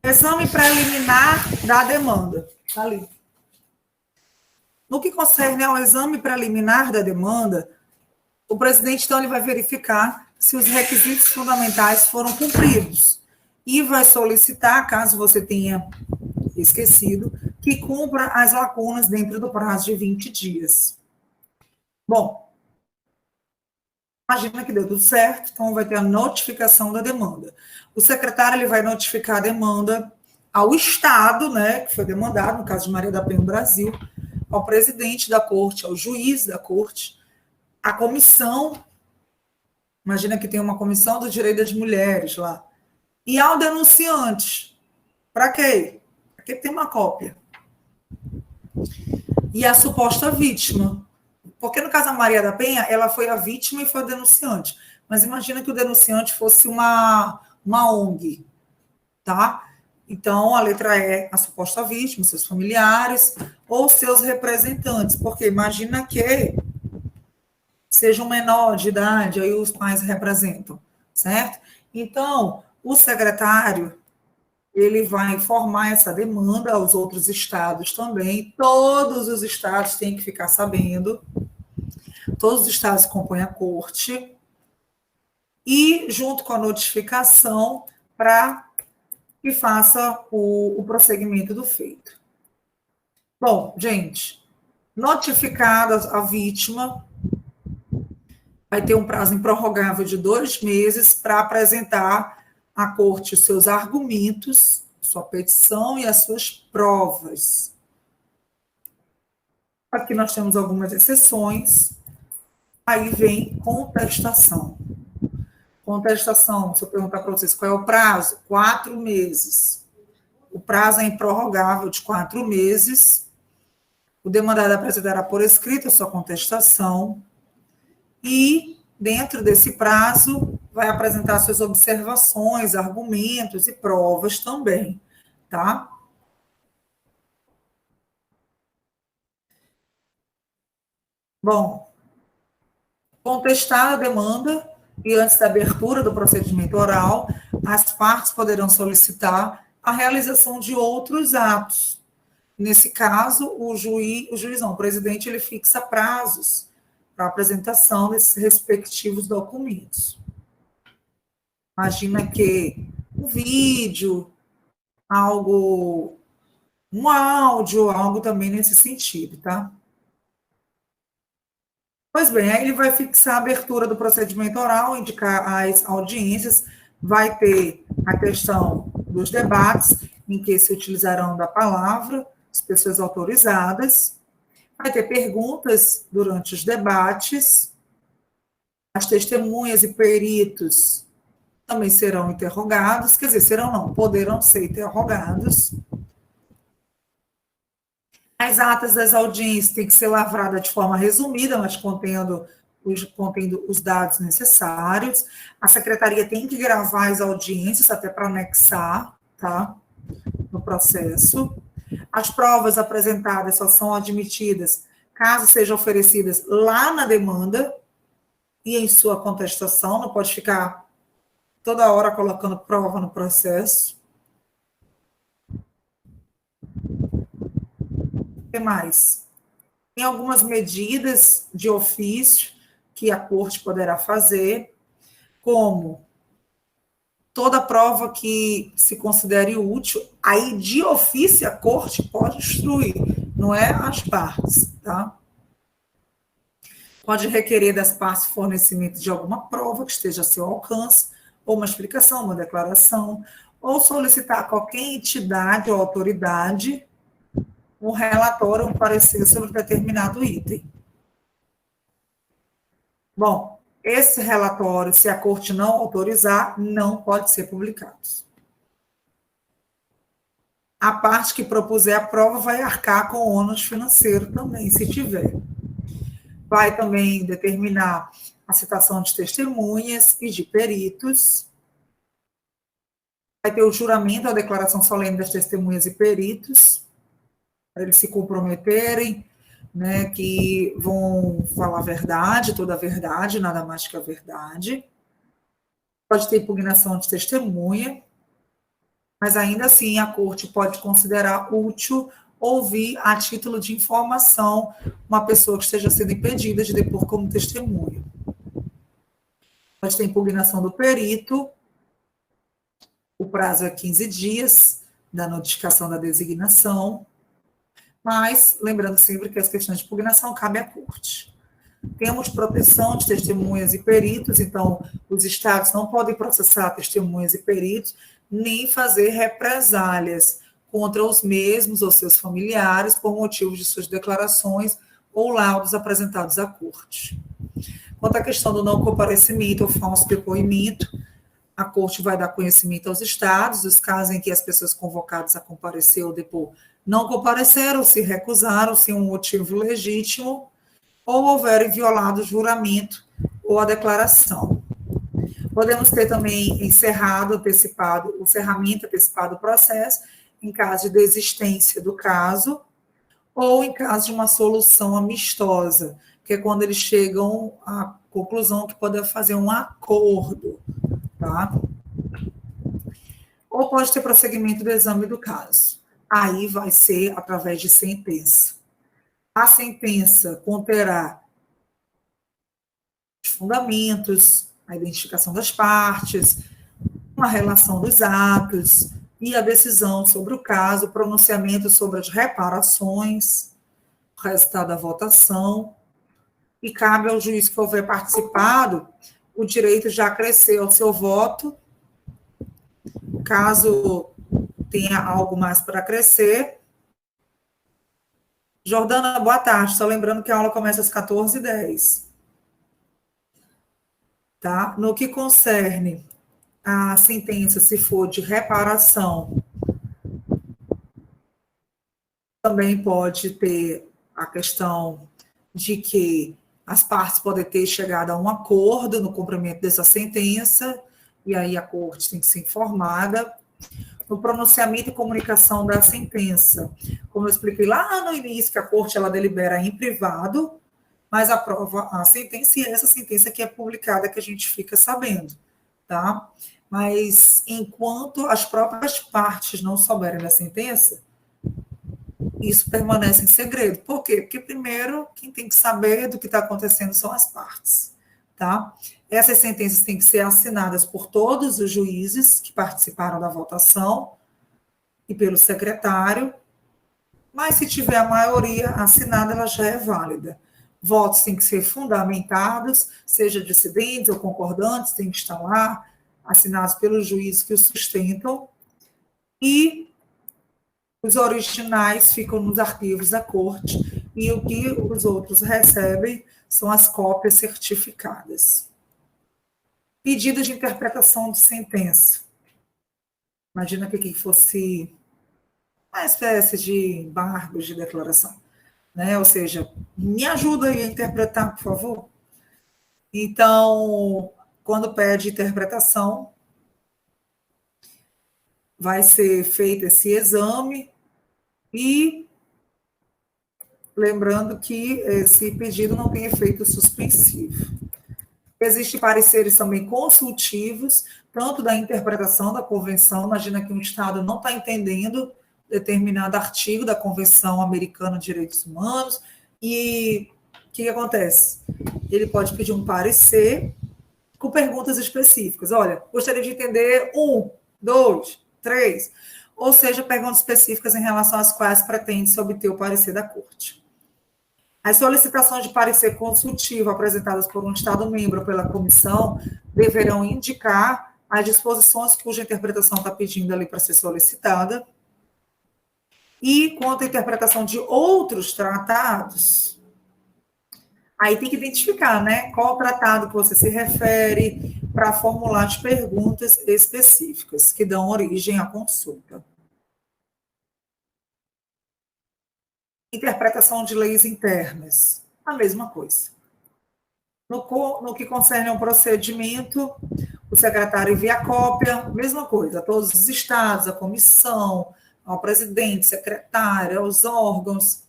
Exame preliminar da demanda. Está ali. No que concerne ao exame preliminar da demanda, o presidente, então, ele vai verificar se os requisitos fundamentais foram cumpridos e vai solicitar, caso você tenha esquecido, que cumpra as lacunas dentro do prazo de 20 dias. Bom, imagina que deu tudo certo, então vai ter a notificação da demanda. O secretário ele vai notificar a demanda ao Estado, né, que foi demandado, no caso de Maria da Penha, no Brasil, ao presidente da corte, ao juiz da corte, a comissão, imagina que tem uma comissão do direito das mulheres lá, e ao denunciante. Para quê? Para que tem uma cópia. E a suposta vítima. Porque no caso da Maria da Penha, ela foi a vítima e foi a denunciante. Mas imagina que o denunciante fosse uma ONG, tá? Então, a letra E, a suposta vítima, seus familiares ou seus representantes. Porque imagina que seja um menor de idade, aí os pais representam, certo? Então, o secretário, ele vai informar essa demanda aos outros estados também. Todos os estados têm que ficar sabendo. Todos os estados que compõem a corte. E, junto com a notificação, para que faça o prosseguimento do feito. Bom, gente, notificada a vítima, vai ter um prazo improrrogável de 2 meses para apresentar à corte os seus argumentos, sua petição e as suas provas. Aqui nós temos algumas exceções. Aí vem contestação. Contestação, se eu perguntar para vocês qual é o prazo, 4 meses. O prazo é improrrogável de 4 meses. O demandado apresentará por escrito a sua contestação e, dentro desse prazo, vai apresentar suas observações, argumentos e provas também, tá? Bom, contestar a demanda e antes da abertura do procedimento oral, as partes poderão solicitar a realização de outros atos. Nesse caso, o presidente, ele fixa prazos para a apresentação desses respectivos documentos. Imagina que um vídeo, um áudio, algo também nesse sentido, tá? Pois bem, aí ele vai fixar a abertura do procedimento oral, indicar as audiências, vai ter a questão dos debates, em que se utilizarão da palavra, as pessoas autorizadas, vai ter perguntas durante os debates, as testemunhas e peritos também serão interrogados, quer dizer, serão não, poderão ser interrogados. As atas das audiências têm que ser lavradas de forma resumida, mas contendo os dados necessários. A secretaria tem que gravar as audiências até para anexar, tá? No processo. As provas apresentadas só são admitidas caso sejam oferecidas lá na demanda e em sua contestação, não pode ficar toda hora colocando prova no processo. O que mais? Tem algumas medidas de ofício que a corte poderá fazer, como toda prova que se considere útil, aí de ofício a corte pode instruir, não é as partes, tá? Pode requerer das partes fornecimento de alguma prova que esteja a seu alcance, ou uma explicação, uma declaração, ou solicitar a qualquer entidade ou autoridade um relatório, um parecer sobre determinado item. Bom, esse relatório, se a corte não autorizar, não pode ser publicado. A parte que propuser a prova vai arcar com o ônus financeiro também, se tiver. Vai também determinar a citação de testemunhas e de peritos. Vai ter o juramento, a declaração solene das testemunhas e peritos, para eles se comprometerem, né, que vão falar a verdade, toda a verdade, nada mais que a verdade. Pode ter impugnação de testemunha, mas ainda assim a corte pode considerar útil ouvir a título de informação uma pessoa que esteja sendo impedida de depor como testemunha. Pode ter impugnação do perito, o prazo é 15 dias da notificação da designação, mas lembrando sempre que as questões de impugnação cabem à corte. Temos proteção de testemunhas e peritos, então os estados não podem processar testemunhas e peritos, nem fazer represálias contra os mesmos ou seus familiares por motivo de suas declarações ou laudos apresentados à corte. Quanto à questão do não comparecimento ou falso depoimento, a corte vai dar conhecimento aos estados, dos casos em que as pessoas convocadas a comparecer ou depor não compareceram, se recusaram, sem um motivo legítimo, ou houverem violado o juramento ou a declaração. Podemos ter também encerramento antecipado do processo, em caso de desistência do caso, ou em caso de uma solução amistosa, que é quando eles chegam à conclusão que podem fazer um acordo, tá? Ou pode ter prosseguimento do exame do caso. Aí vai ser através de sentença. A sentença conterá os fundamentos, a identificação das partes, uma relação dos atos e a decisão sobre o caso, o pronunciamento sobre as reparações, o resultado da votação, e cabe ao juiz que houver participado o direito de acrescer ao seu voto, caso tenha algo mais para acrescer. Jordana, boa tarde. Só lembrando que a aula começa às 14h10. Tá? No que concerne a sentença, se for de reparação, também pode ter a questão de que as partes podem ter chegado a um acordo no cumprimento dessa sentença, e aí a corte tem que ser informada. No pronunciamento e comunicação da sentença, como eu expliquei lá no início, que a corte ela delibera em privado, mas aprova a sentença, e essa sentença que é publicada, que a gente fica sabendo, tá? Mas enquanto as próprias partes não souberem da sentença, isso permanece em segredo. Por quê? Porque, primeiro, quem tem que saber do que está acontecendo são as partes, tá? Essas sentenças têm que ser assinadas por todos os juízes que participaram da votação e pelo secretário, mas se tiver a maioria assinada, ela já é válida. Votos têm que ser fundamentados, seja dissidentes ou concordantes, têm que estar lá, assinados pelos juízes que os sustentam, e os originais ficam nos arquivos da corte, e o que os outros recebem são as cópias certificadas. Pedido de interpretação de sentença. Imagina que aqui fosse uma espécie de embargos de declaração, né? Ou seja, me ajuda aí a interpretar, por favor. Então, quando pede interpretação, vai ser feito esse exame e lembrando que esse pedido não tem efeito suspensivo. Existem pareceres também consultivos, tanto da interpretação da convenção, imagina que um Estado não está entendendo determinado artigo da Convenção Americana de Direitos Humanos, e o que acontece? Ele pode pedir um parecer com perguntas específicas. Olha, gostaria de entender 1, 2, 3, ou seja, perguntas específicas em relação às quais pretende-se obter o parecer da Corte. As solicitações de parecer consultivo apresentadas por um Estado-membro pela comissão deverão indicar as disposições cuja interpretação está pedindo ali para ser solicitada. E quanto à interpretação de outros tratados, aí tem que identificar, né, qual tratado que você se refere para formular as perguntas específicas que dão origem à consulta. Interpretação de leis internas, a mesma coisa. No que concerne ao procedimento, o secretário envia a cópia, mesma coisa, a todos os estados, a comissão, ao presidente, secretário, aos órgãos,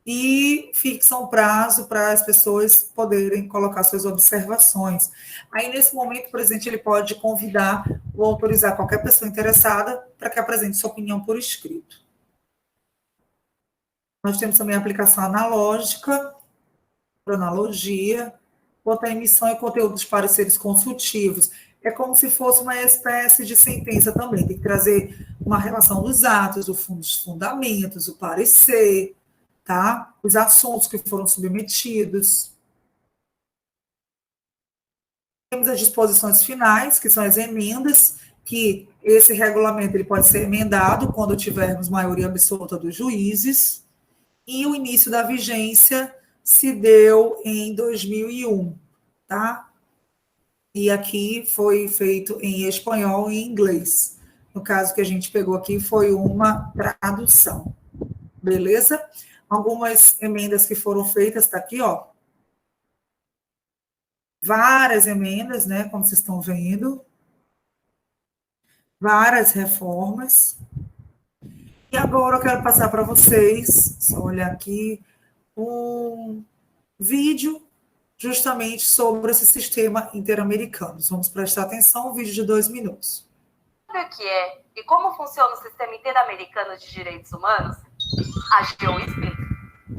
e fixa um prazo para as pessoas poderem colocar suas observações. Aí, nesse momento, o presidente ele pode convidar ou autorizar qualquer pessoa interessada para que apresente sua opinião por escrito. Nós temos também a aplicação analógica, por analogia, quanto à emissão e conteúdo dos pareceres consultivos. É como se fosse uma espécie de sentença também. Tem que trazer uma relação dos atos, dos fundamentos, o parecer, tá? Os assuntos que foram submetidos. Temos as disposições finais, que são as emendas, que esse regulamento ele pode ser emendado quando tivermos maioria absoluta dos juízes. E o início da vigência se deu em 2001, tá? E aqui foi feito em espanhol e em inglês. No caso que a gente pegou aqui foi uma tradução, beleza? Algumas emendas que foram feitas, tá aqui, ó. Várias emendas, né, como vocês estão vendo. Várias reformas. E agora eu quero passar para vocês, só olhar aqui, um vídeo justamente sobre esse sistema interamericano. Vamos prestar atenção, um vídeo de 2 minutos. Sabe o que é e como funciona o sistema interamericano de direitos humanos? A AGU explica.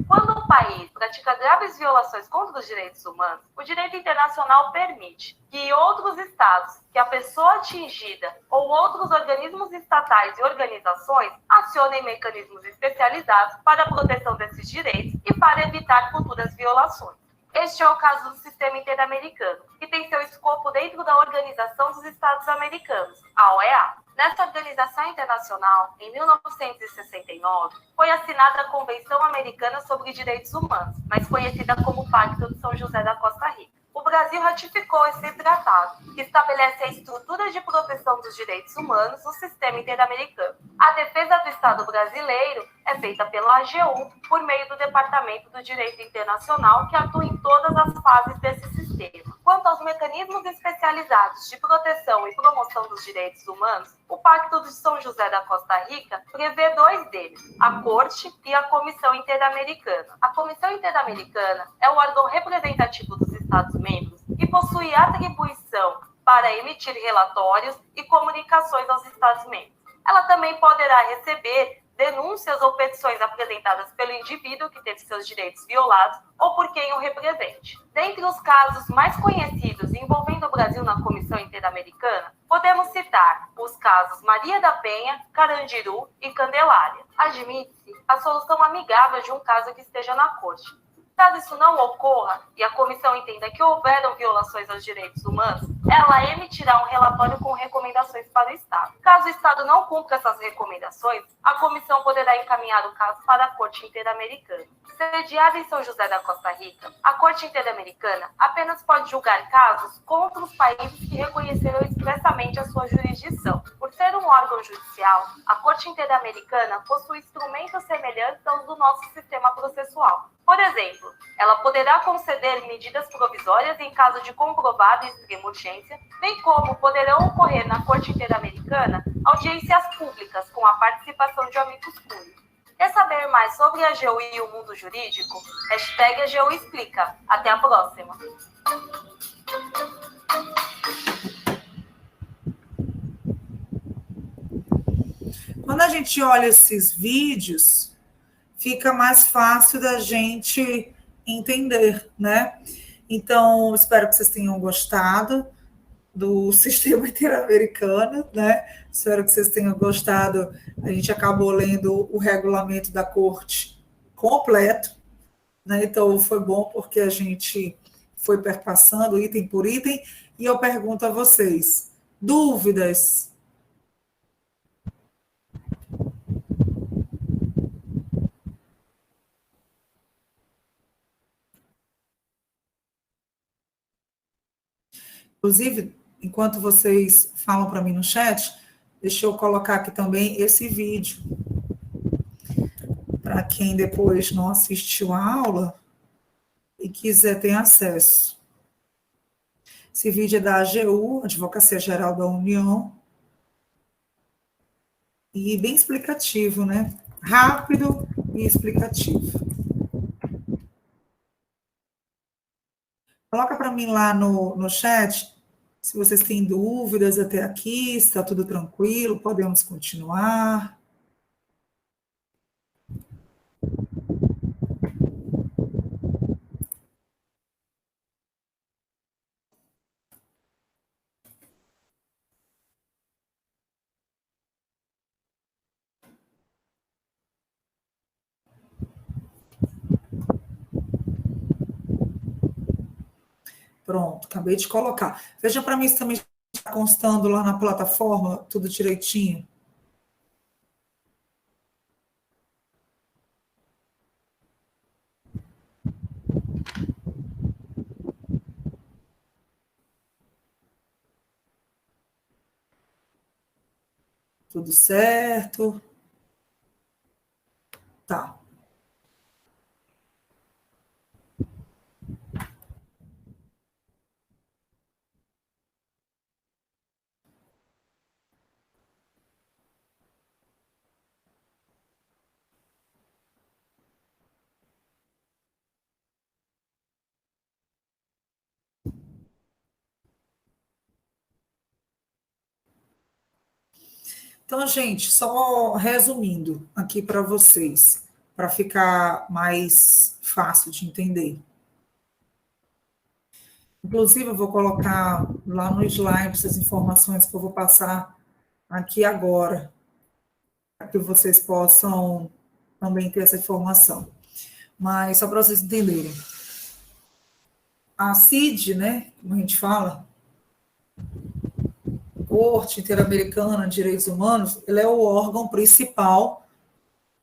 Quando um país pratica graves violações contra os direitos humanos, o direito internacional permite que outros estados, que a pessoa atingida ou outros organismos estatais e organizações acionem mecanismos especializados para a proteção desses direitos e para evitar futuras violações. Este é o caso do sistema interamericano, que tem seu escopo dentro da Organização dos Estados Americanos, a OEA. Nessa organização internacional, em 1969, foi assinada a Convenção Americana sobre Direitos Humanos, mais conhecida como Pacto de São José da Costa Rica. O Brasil ratificou esse tratado, que estabelece a estrutura de proteção dos direitos humanos no sistema interamericano. A defesa do Estado brasileiro é feita pela AGU por meio do Departamento do Direito Internacional, que atua em todas as fases desse sistema. Quanto aos mecanismos especializados de proteção e promoção dos direitos humanos, o Pacto de São José da Costa Rica prevê 2 deles, a Corte e a Comissão Interamericana. A Comissão Interamericana é o órgão representativo dos Estados-membros e possui atribuição para emitir relatórios e comunicações aos Estados-membros. Ela também poderá receber denúncias ou petições apresentadas pelo indivíduo que teve seus direitos violados ou por quem o represente. Dentre os casos mais conhecidos envolvendo o Brasil na Comissão Interamericana, podemos citar os casos Maria da Penha, Carandiru e Candelária. Admite-se a solução amigável de um caso que esteja na Corte. Caso isso não ocorra e a comissão entenda que houveram violações aos direitos humanos, ela emitirá um relatório com recomendações para o Estado. Caso o Estado não cumpra essas recomendações, a comissão poderá encaminhar o caso para a Corte Interamericana. Sediada em São José da Costa Rica, a Corte Interamericana apenas pode julgar casos contra os países que reconheceram expressamente a sua jurisdição. Por ser um órgão judicial, a Corte Interamericana possui instrumentos semelhantes aos do nosso sistema processual. Por exemplo, ela poderá conceder medidas provisórias em caso de comprovada e extrema urgência, bem como poderão ocorrer na Corte Interamericana audiências públicas com a participação de amigos curiae. Quer saber mais sobre a AGU e o mundo jurídico? Hashtag AGU Explica. Até a próxima. Quando a gente olha esses vídeos, fica mais fácil da gente entender, né? Então, espero que vocês tenham gostado do sistema interamericano, né? Espero que vocês tenham gostado. A gente acabou lendo o regulamento da corte completo, né? Então foi bom porque a gente foi perpassando item por item. E eu pergunto a vocês: dúvidas? Inclusive, enquanto vocês falam para mim no chat, deixa eu colocar aqui também esse vídeo. Para quem depois não assistiu a aula e quiser ter acesso. Esse vídeo é da AGU, Advocacia Geral da União. E bem explicativo, né? Rápido e explicativo. Coloca para mim lá no chat se vocês têm dúvidas até aqui, se está tudo tranquilo, podemos continuar. Pronto, acabei de colocar. Veja para mim se também está constando lá na plataforma, tudo direitinho. Tudo certo? Tá. Então, gente, só resumindo aqui para vocês, para ficar mais fácil de entender. Inclusive, eu vou colocar lá no slide essas informações que eu vou passar aqui agora, para que vocês possam também ter essa informação. Mas só para vocês entenderem. A CID, né, como a gente fala, Corte Interamericana de Direitos Humanos, ele é o órgão principal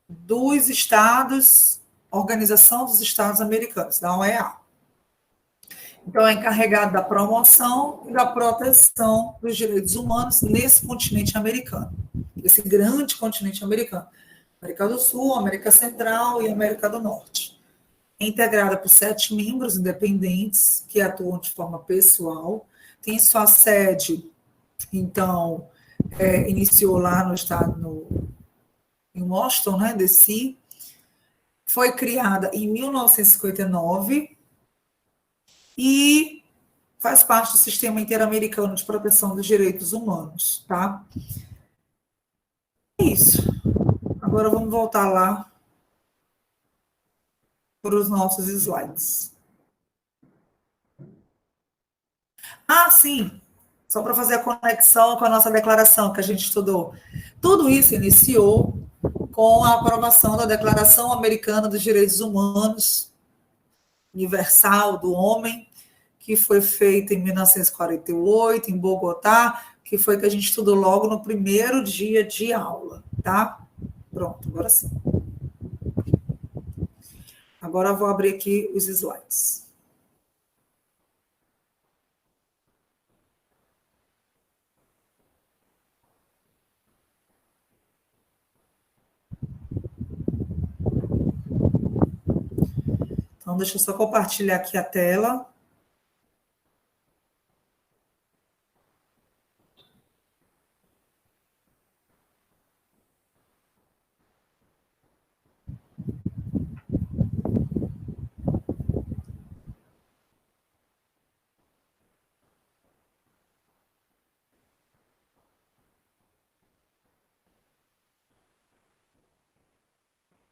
dos Estados, Organização dos Estados Americanos, da OEA. Então, é encarregado da promoção e da proteção dos direitos humanos nesse continente americano, esse grande continente americano, América do Sul, América Central e América do Norte. É integrada por 7 membros independentes que atuam de forma pessoal, tem sua sede. Então, iniciou lá no estado, em Washington, né, D.C., foi criada em 1959 e faz parte do Sistema Interamericano de Proteção dos Direitos Humanos, tá? É isso. Agora vamos voltar lá para os nossos slides. Ah, sim! Só para fazer a conexão com a nossa declaração que a gente estudou. Tudo isso iniciou com a aprovação da Declaração Americana dos Direitos Humanos Universal do Homem, que foi feita em 1948, em Bogotá, que foi que a gente estudou logo no primeiro dia de aula, tá? Pronto, agora sim. Agora eu vou abrir aqui os slides. Então, deixa eu só compartilhar aqui a tela.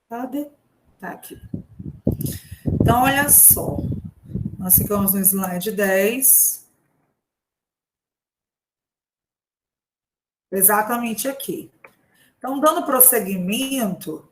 Cadê? Tá aqui. Então, olha só. Nós ficamos no slide 10. Exatamente aqui. Então, dando prosseguimento,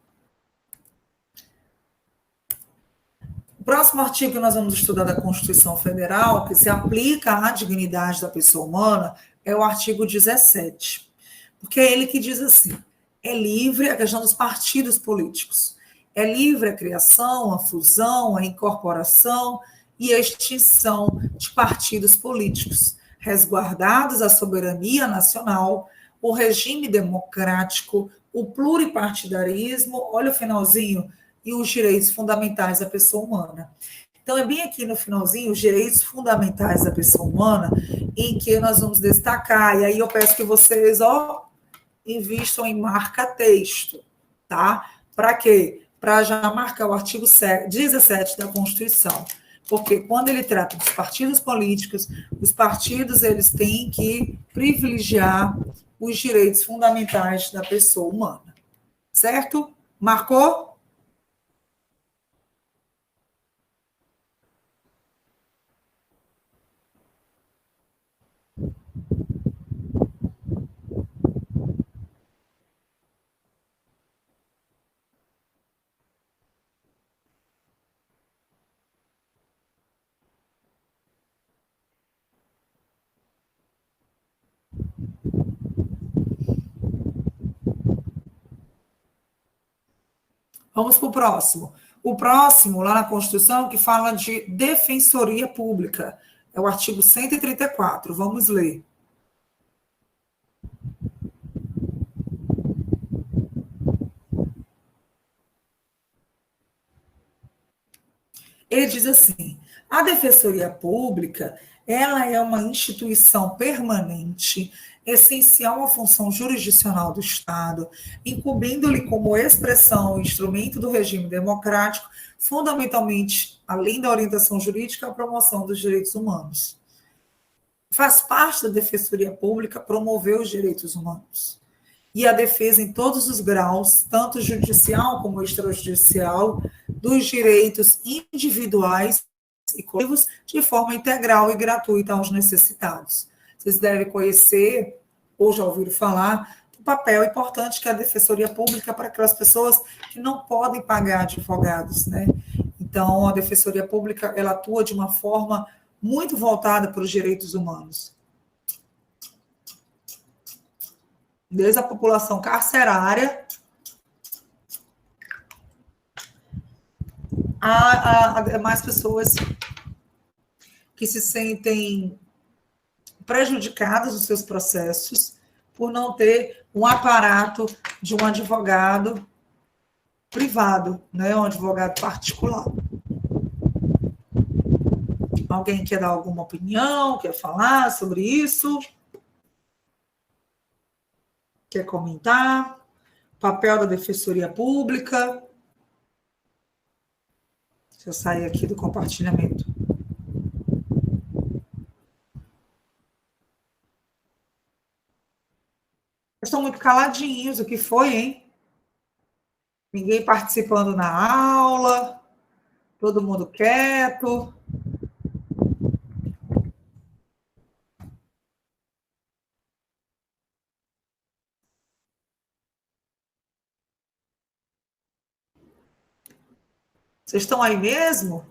o próximo artigo que nós vamos estudar da Constituição Federal, que se aplica à dignidade da pessoa humana, é o artigo 17. Porque é ele que diz assim: é livre a questão dos partidos políticos. É livre a criação, a fusão, a incorporação e a extinção de partidos políticos, resguardados a soberania nacional, o regime democrático, o pluripartidarismo, olha o finalzinho, e os direitos fundamentais da pessoa humana. Então, é bem aqui no finalzinho, os direitos fundamentais da pessoa humana, em que nós vamos destacar, e aí eu peço que vocês, invistam em marca-texto, tá? Para quê? Para já marcar o artigo 17 da Constituição. Porque quando ele trata dos partidos políticos, os partidos eles têm que privilegiar os direitos fundamentais da pessoa humana. Certo? Marcou? Vamos para o próximo. O próximo, lá na Constituição, que fala de defensoria pública. É o artigo 134. Vamos ler. Ele diz assim: a defensoria pública, ela é uma instituição permanente, essencial à função jurisdicional do Estado, incumbindo-lhe como expressão e instrumento do regime democrático, fundamentalmente, além da orientação jurídica, a promoção dos direitos humanos. Faz parte da defensoria pública promover os direitos humanos. E a defesa em todos os graus, tanto judicial como extrajudicial, dos direitos individuais e coletivos, de forma integral e gratuita aos necessitados. Vocês devem conhecer, ou já ouviram falar, do papel importante que é a Defensoria Pública para aquelas pessoas que não podem pagar advogados, né? Então, a Defensoria Pública, ela atua de uma forma muito voltada para os direitos humanos. Desde a população carcerária a mais pessoas que se sentem prejudicadas nos seus processos por não ter um aparato de um advogado privado, né, um advogado particular. Alguém quer dar alguma opinião, quer falar sobre isso? Quer comentar? Papel da Defensoria Pública. Deixa eu sair aqui do compartilhamento. Estão muito caladinhos. O que foi, hein? Ninguém participando na aula. Todo mundo quieto. Vocês estão aí mesmo?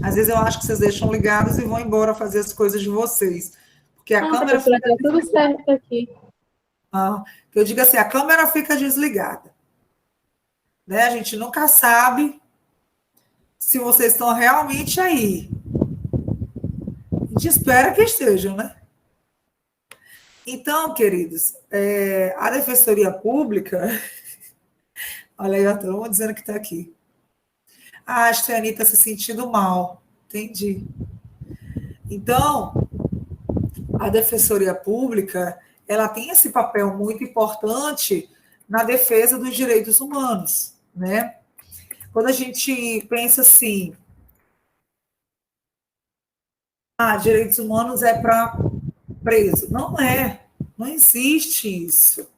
Às vezes eu acho que vocês deixam ligados e vão embora fazer as coisas de vocês. Porque a câmera fica... Tá tudo certo aqui. Eu digo assim, a câmera fica desligada. né? A gente nunca sabe se vocês estão realmente aí. A gente espera que estejam, né? Então, queridos, a Defensoria Pública... Olha aí, todo mundo dizendo que está aqui. Ah, a Anitta está se sentindo mal. Entendi. Então, a Defensoria Pública, ela tem esse papel muito importante na defesa dos direitos humanos, né? Quando a gente pensa assim, direitos humanos é para preso. Não é, não existe isso,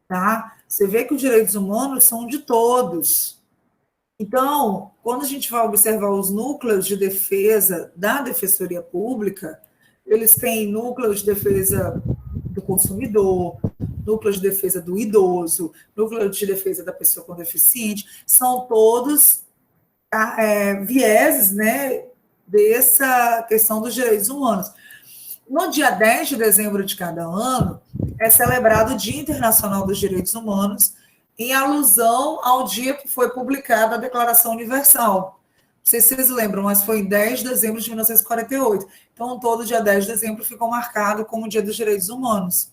tá? Você vê que os direitos humanos são de todos. Então, quando a gente vai observar os núcleos de defesa da Defensoria Pública, eles têm núcleos de defesa do consumidor, núcleo de defesa do idoso, núcleo de defesa da pessoa com deficiente, são todos vieses, né, dessa questão dos direitos humanos. No dia 10 de dezembro de cada ano, é celebrado o Dia Internacional dos Direitos Humanos, em alusão ao dia que foi publicada a Declaração Universal. Não sei se vocês lembram, mas foi em 10 de dezembro de 1948. Então, todo dia 10 de dezembro ficou marcado como o Dia dos Direitos Humanos,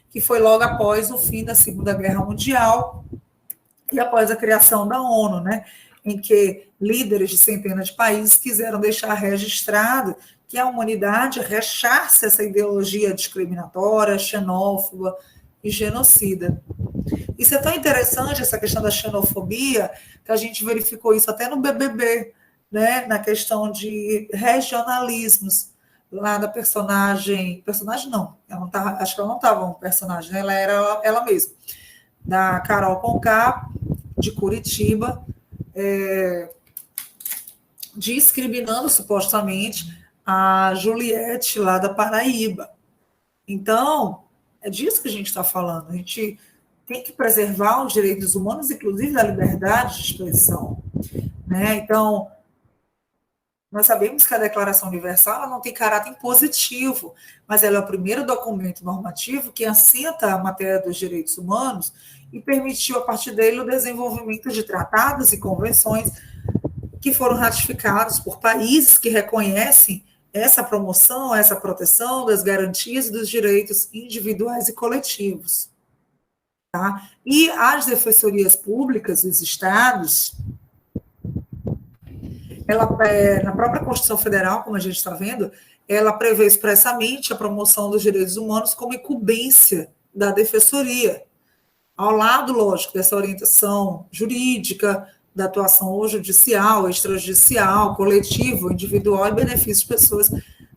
que foi logo após o fim da Segunda Guerra Mundial e após a criação da ONU, né, em que líderes de centenas de países quiseram deixar registrado que a humanidade rechaça essa ideologia discriminatória, xenófoba e genocida. Isso é tão interessante, essa questão da xenofobia, que a gente verificou isso até no BBB, né, na questão de regionalismos, lá da personagem não, acho que ela não estava um personagem, né, ela era ela mesma, da Carol Conká, de Curitiba, discriminando supostamente a Juliette lá da Paraíba. Então, é disso que a gente está falando. A gente tem que preservar os direitos humanos, inclusive a liberdade de expressão, né? Então, nós sabemos que a Declaração Universal ela não tem caráter impositivo, mas ela é o primeiro documento normativo que assenta a matéria dos direitos humanos e permitiu, a partir dele, o desenvolvimento de tratados e convenções que foram ratificados por países que reconhecem essa promoção, essa proteção das garantias e dos direitos individuais e coletivos. Tá? E as defensorias públicas, os estados, na própria Constituição Federal, como a gente está vendo, ela prevê expressamente a promoção dos direitos humanos como incumbência da defensoria, ao lado, lógico, dessa orientação jurídica, da atuação judicial, extrajudicial, coletivo, individual e benefício de pessoas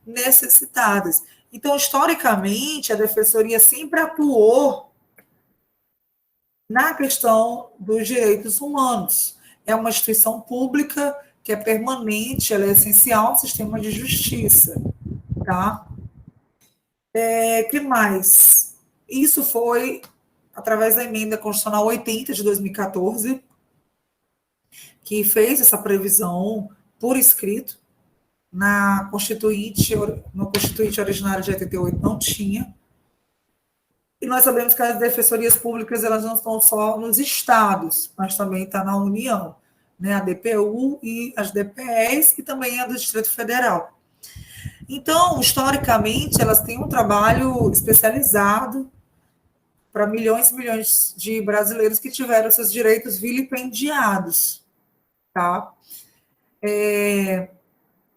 necessitadas. Então, historicamente, a defensoria sempre atuou na questão dos direitos humanos. É uma instituição pública que é permanente, ela é essencial no sistema de justiça. Tá? Que mais? Isso foi através da emenda constitucional 80 de 2014, que fez essa previsão por escrito. No Constituinte originário de 88 não tinha. E nós sabemos que as defensorias públicas elas não estão só nos estados, mas também está na União, né? A DPU e as DPEs, e também a do Distrito Federal. Então, historicamente, elas têm um trabalho especializado para milhões e milhões de brasileiros que tiveram seus direitos vilipendiados. Tá?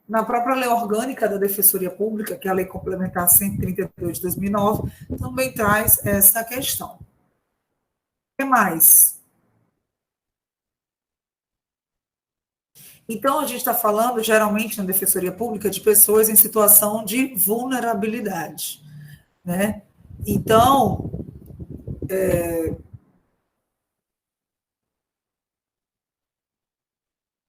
Na própria lei orgânica da Defensoria Pública, que é a Lei Complementar 132 de 2009, também traz essa questão. O que mais? Então, a gente está falando, geralmente, na Defensoria Pública, de pessoas em situação de vulnerabilidade, né? Então,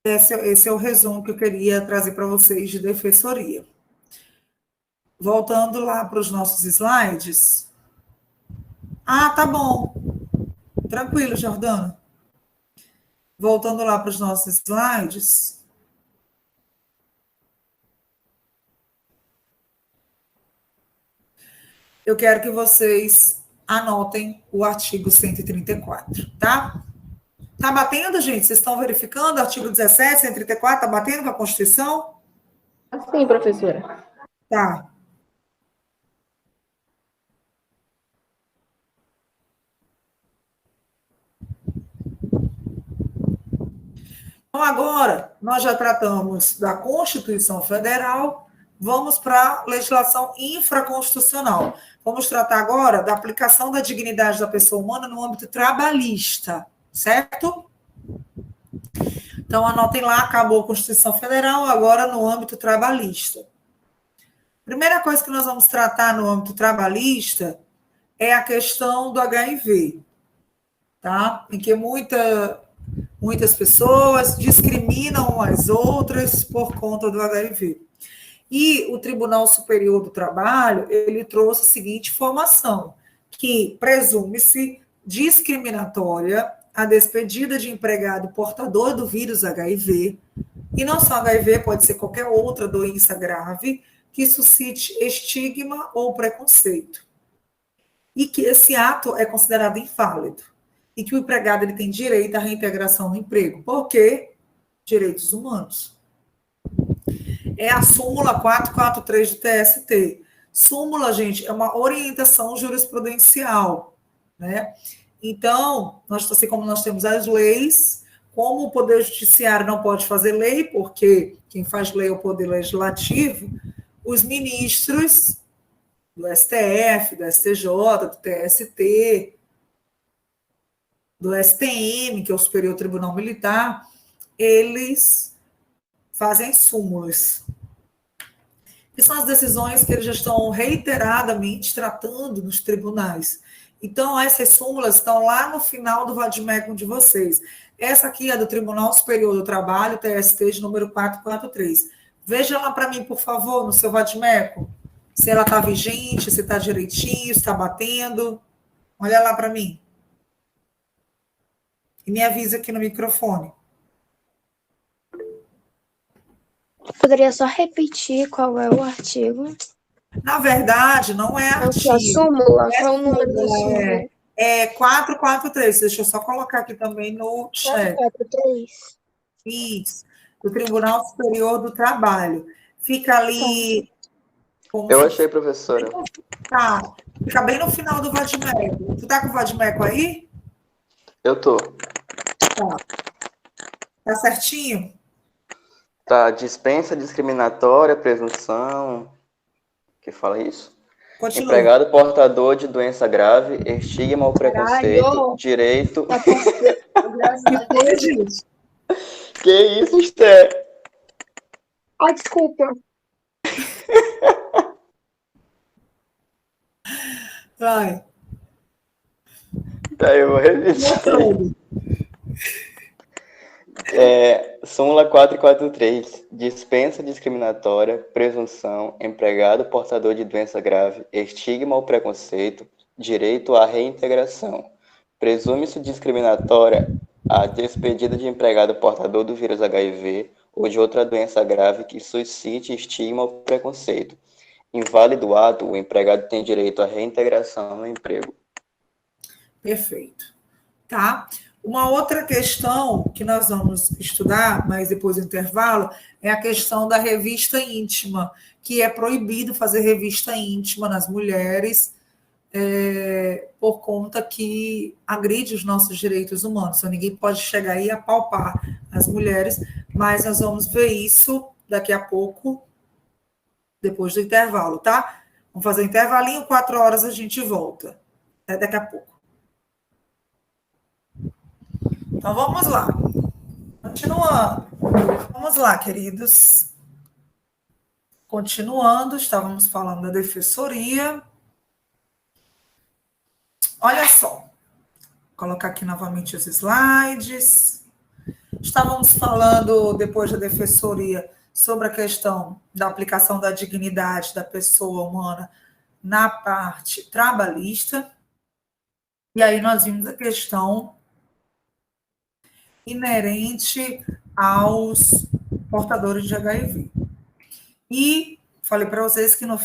esse é o resumo que eu queria trazer para vocês de defensoria. Voltando lá para os nossos slides. Tá bom. Tranquilo, Jordana. Voltando lá para os nossos slides. Eu quero que vocês anotem o artigo 134, tá? Tá batendo, gente? Vocês estão verificando? Artigo 17, 134, tá batendo com a Constituição? Sim, professora. Tá. Então, agora, nós já tratamos da Constituição Federal, vamos para a legislação infraconstitucional. Vamos tratar agora da aplicação da dignidade da pessoa humana no âmbito trabalhista, certo? Então, anotem lá, acabou a Constituição Federal, agora no âmbito trabalhista. Primeira coisa que nós vamos tratar no âmbito trabalhista é a questão do HIV, tá? Em que muitas pessoas discriminam as outras por conta do HIV. E o Tribunal Superior do Trabalho, ele trouxe a seguinte informação, que presume-se discriminatória a despedida de empregado portador do vírus HIV, e não só HIV, pode ser qualquer outra doença grave, que suscite estigma ou preconceito. E que esse ato é considerado inválido. E que o empregado ele tem direito à reintegração no emprego. Por quê? Direitos humanos. É a súmula 443 do TST. Súmula, gente, é uma orientação jurisprudencial, né? Então, assim como nós temos as leis, como o Poder Judiciário não pode fazer lei, porque quem faz lei é o Poder Legislativo, os ministros do STF, do STJ, do TST, do STM, que é o Superior Tribunal Militar, eles fazem súmulas. Que são as decisões que eles já estão reiteradamente tratando nos tribunais. Então, essas súmulas estão lá no final do vadimécum de vocês. Essa aqui é do Tribunal Superior do Trabalho, TST, de número 443. Veja lá para mim, por favor, no seu vadimécum, se ela está vigente, se está direitinho, se está batendo. Olha lá para mim. E me avisa aqui no microfone. Poderia só repetir qual é o artigo? Na verdade, não é artigo. A súmula, qual é o número da súmula? É 443. Deixa eu só colocar aqui também no chat. 443. Isso. Do Tribunal Superior do Trabalho. Fica ali... Eu achei, professora. Tá. Fica bem no final do vadimeco. Tu tá com o vadimeco aí? Eu tô. Tá. Tá certinho? Tá, dispensa discriminatória, presunção... que fala isso? Continua. Empregado portador de doença grave, estigma ou preconceito, direito... Depois disso. Que isso, Esther? Ai, desculpa. Vai. Tá, eu vou repetir. Súmula 443. Dispensa discriminatória, presunção, empregado portador de doença grave, estigma ou preconceito, direito à reintegração. Presume-se discriminatória a despedida de empregado portador do vírus HIV ou de outra doença grave que suscite estigma ou preconceito. Inválido o ato, o empregado tem direito à reintegração no emprego. Perfeito. Tá? Uma outra questão que nós vamos estudar, mas depois do intervalo, é a questão da revista íntima, que é proibido fazer revista íntima nas mulheres por conta que agride os nossos direitos humanos. Então, ninguém pode chegar aí e apalpar as mulheres, mas nós vamos ver isso daqui a pouco, depois do intervalo, tá? Vamos fazer um intervalinho, 4 horas a gente volta. Até daqui a pouco. Então, vamos lá. Continuando. Vamos lá, queridos. Continuando, estávamos falando da defensoria. Olha só. Vou colocar aqui novamente os slides. Estávamos falando, depois da defensoria, sobre a questão da aplicação da dignidade da pessoa humana na parte trabalhista. E aí nós vimos a questão inerente aos portadores de HIV. E falei para vocês que no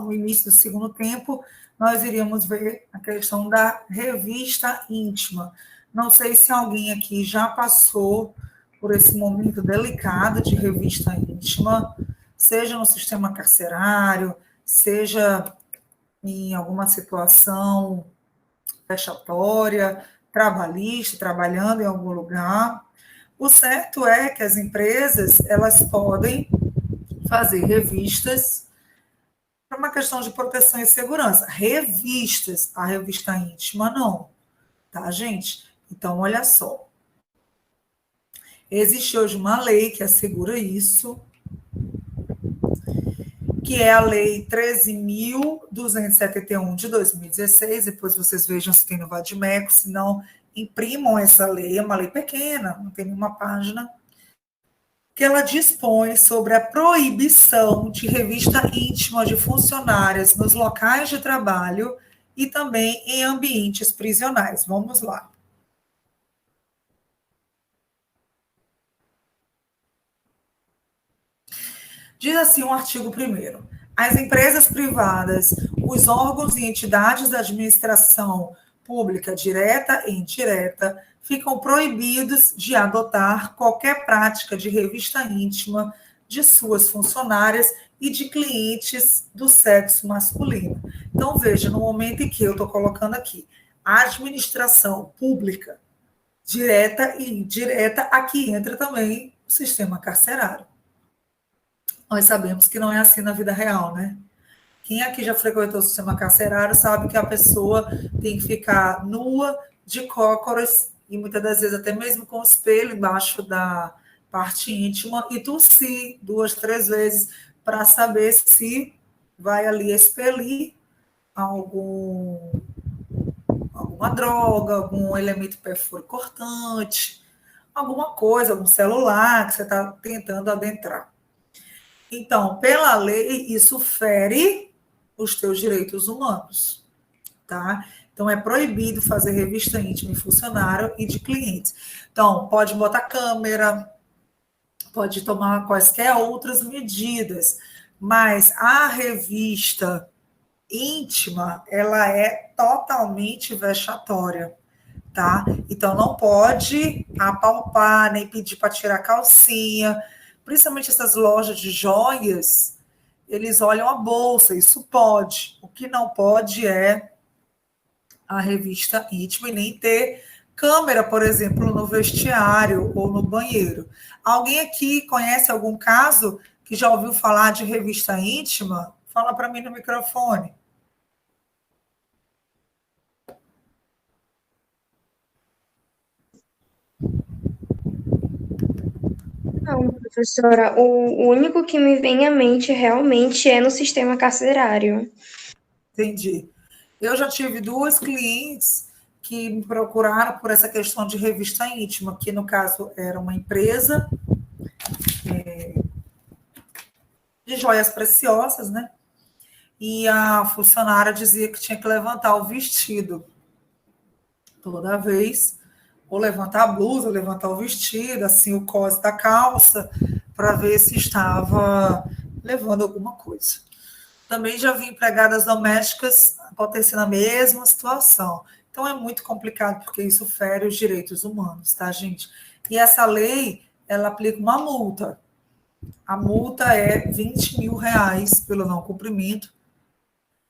no início do segundo tempo, nós iríamos ver a questão da revista íntima. Não sei se alguém aqui já passou por esse momento delicado de revista íntima, seja no sistema carcerário, seja em alguma situação vexatória, trabalhista, trabalhando em algum lugar. O certo é que as empresas, elas podem fazer revistas para uma questão de proteção e segurança. Revistas, a revista íntima não, tá, gente? Então, olha só. Existe hoje uma lei que assegura isso, que é a Lei 13.271 de 2016. Depois vocês vejam se tem no Vadimeco, se não, imprimam essa lei. É uma lei pequena, não tem nenhuma página, que ela dispõe sobre a proibição de revista íntima de funcionárias nos locais de trabalho e também em ambientes prisionais. Vamos lá. Diz assim o artigo 1º. As empresas privadas, os órgãos e entidades da administração pública direta e indireta ficam proibidos de adotar qualquer prática de revista íntima de suas funcionárias e de clientes do sexo masculino. Então, veja, no momento em que eu estou colocando aqui a administração pública direta e indireta, aqui entra também o sistema carcerário. Nós sabemos que não é assim na vida real, né? Quem aqui já frequentou o sistema carcerário sabe que a pessoa tem que ficar nua, de cócoras, e muitas das vezes até mesmo com o espelho embaixo da parte íntima, e tossir 2, 3 vezes para saber se vai ali expelir alguma droga, algum elemento perfuro cortante, alguma coisa, algum celular que você está tentando adentrar. Então, pela lei, isso fere os teus direitos humanos, tá? Então, é proibido fazer revista íntima em funcionário e de clientes. Então, pode botar câmera, pode tomar quaisquer outras medidas, mas a revista íntima, ela é totalmente vexatória, tá? Então, não pode apalpar, nem pedir para tirar a calcinha. Principalmente essas lojas de joias, eles olham a bolsa, isso pode. O que não pode é a revista íntima e nem ter câmera, por exemplo, no vestiário ou no banheiro. Alguém aqui conhece algum caso que já ouviu falar de revista íntima? Fala para mim no microfone. Não, professora, o único que me vem à mente realmente é no sistema carcerário. Entendi. Eu já tive 2 clientes que me procuraram por essa questão de revista íntima, que no caso era uma empresa de joias preciosas, né? E a funcionária dizia que tinha que levantar o vestido toda vez, ou levantar a blusa, ou levantar o vestido, assim, o cós da calça, para ver se estava levando alguma coisa. Também já vi empregadas domésticas acontecendo a mesma situação. Então, é muito complicado, porque isso fere os direitos humanos, tá, gente? E essa lei, ela aplica uma multa. A multa é R$20.000 pelo não cumprimento.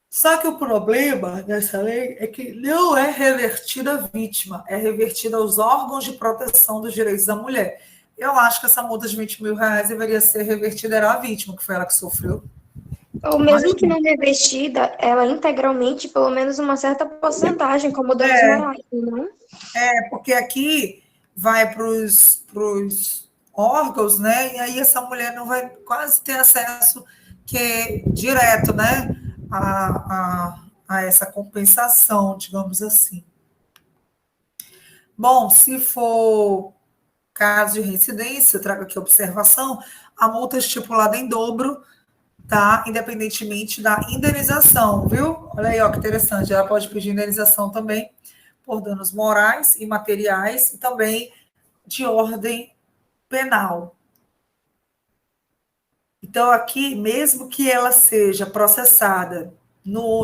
Só que o problema dessa lei é que não é revertida à vítima, é revertida aos órgãos de proteção dos direitos da mulher. Eu acho que essa multa de R$20.000 deveria ser revertida à vítima, que foi ela que sofreu. Ou mesmo que não revestida, ela integralmente, pelo menos uma certa porcentagem, como danos morais, não? Porque aqui vai para os órgãos, né? E aí essa mulher não vai quase ter acesso que é direto, né? A essa compensação, digamos assim. Bom, se for caso de reincidência, eu trago aqui a observação, a multa é estipulada em dobro, tá? Independentemente da indenização, viu? Olha aí, ó, que interessante. Ela pode pedir indenização também por danos morais e materiais e também de ordem penal. Então, aqui, mesmo que ela seja processada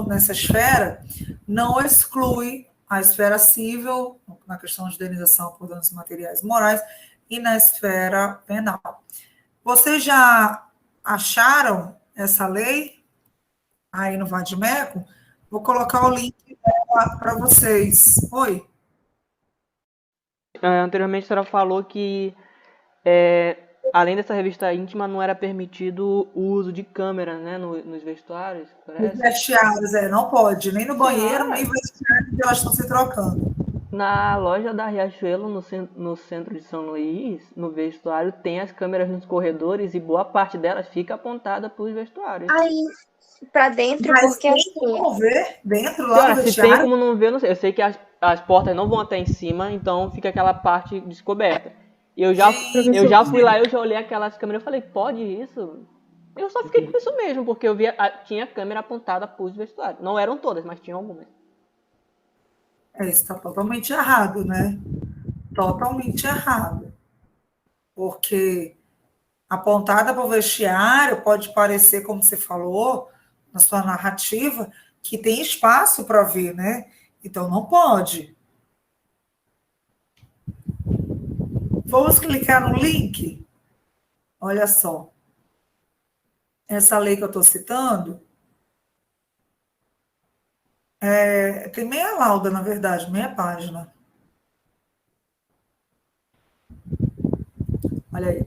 nessa esfera, não exclui a esfera civil, na questão de indenização por danos materiais e morais, e na esfera penal. Vocês já acharam essa lei aí no Vadimeco? Vou colocar o link dela para vocês. Oi? Anteriormente a senhora falou que, além dessa revista íntima, não era permitido o uso de câmeras, né, nos vestuários, Nos parece? vestiários, não pode, nem no banheiro, nem no vestiário que elas estão se trocando. Na loja da Riachuelo, no centro de São Luís, no vestuário, tem as câmeras nos corredores e boa parte delas fica apontada para os vestuários. Aí, pra dentro, Mas porque tem assim, como ver dentro lá Senhora, no se tem vestiário? como não ver, eu não sei. Eu sei que as portas não vão até em cima, então fica aquela parte descoberta. E eu já fui lá, eu já olhei aquelas câmeras, eu falei, pode isso? Eu só fiquei com isso mesmo, porque eu via, tinha câmera apontada para os vestuários. Não eram todas, mas tinha algumas. Isso está totalmente errado, né? Totalmente errado. Porque apontada para o vestiário pode parecer, como você falou, na sua narrativa, que tem espaço para ver, né? Então não pode. Vamos clicar no link? Olha só. Essa lei que eu estou citando tem meia lauda, na verdade, meia página. Olha aí.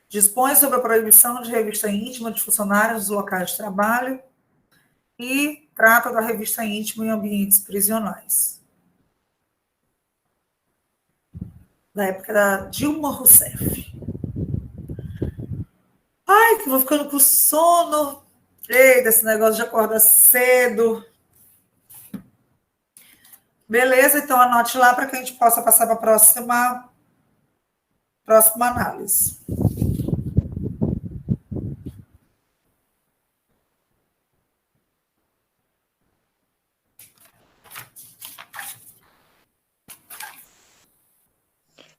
Dispõe sobre a proibição de revista íntima de funcionários dos locais de trabalho e trata da revista íntima em ambientes prisionais. Da época da Dilma Rousseff. Ai, que vou ficando com sono. Eita, esse negócio de acordar cedo. Beleza, então anote lá para que a gente possa passar para a próxima análise.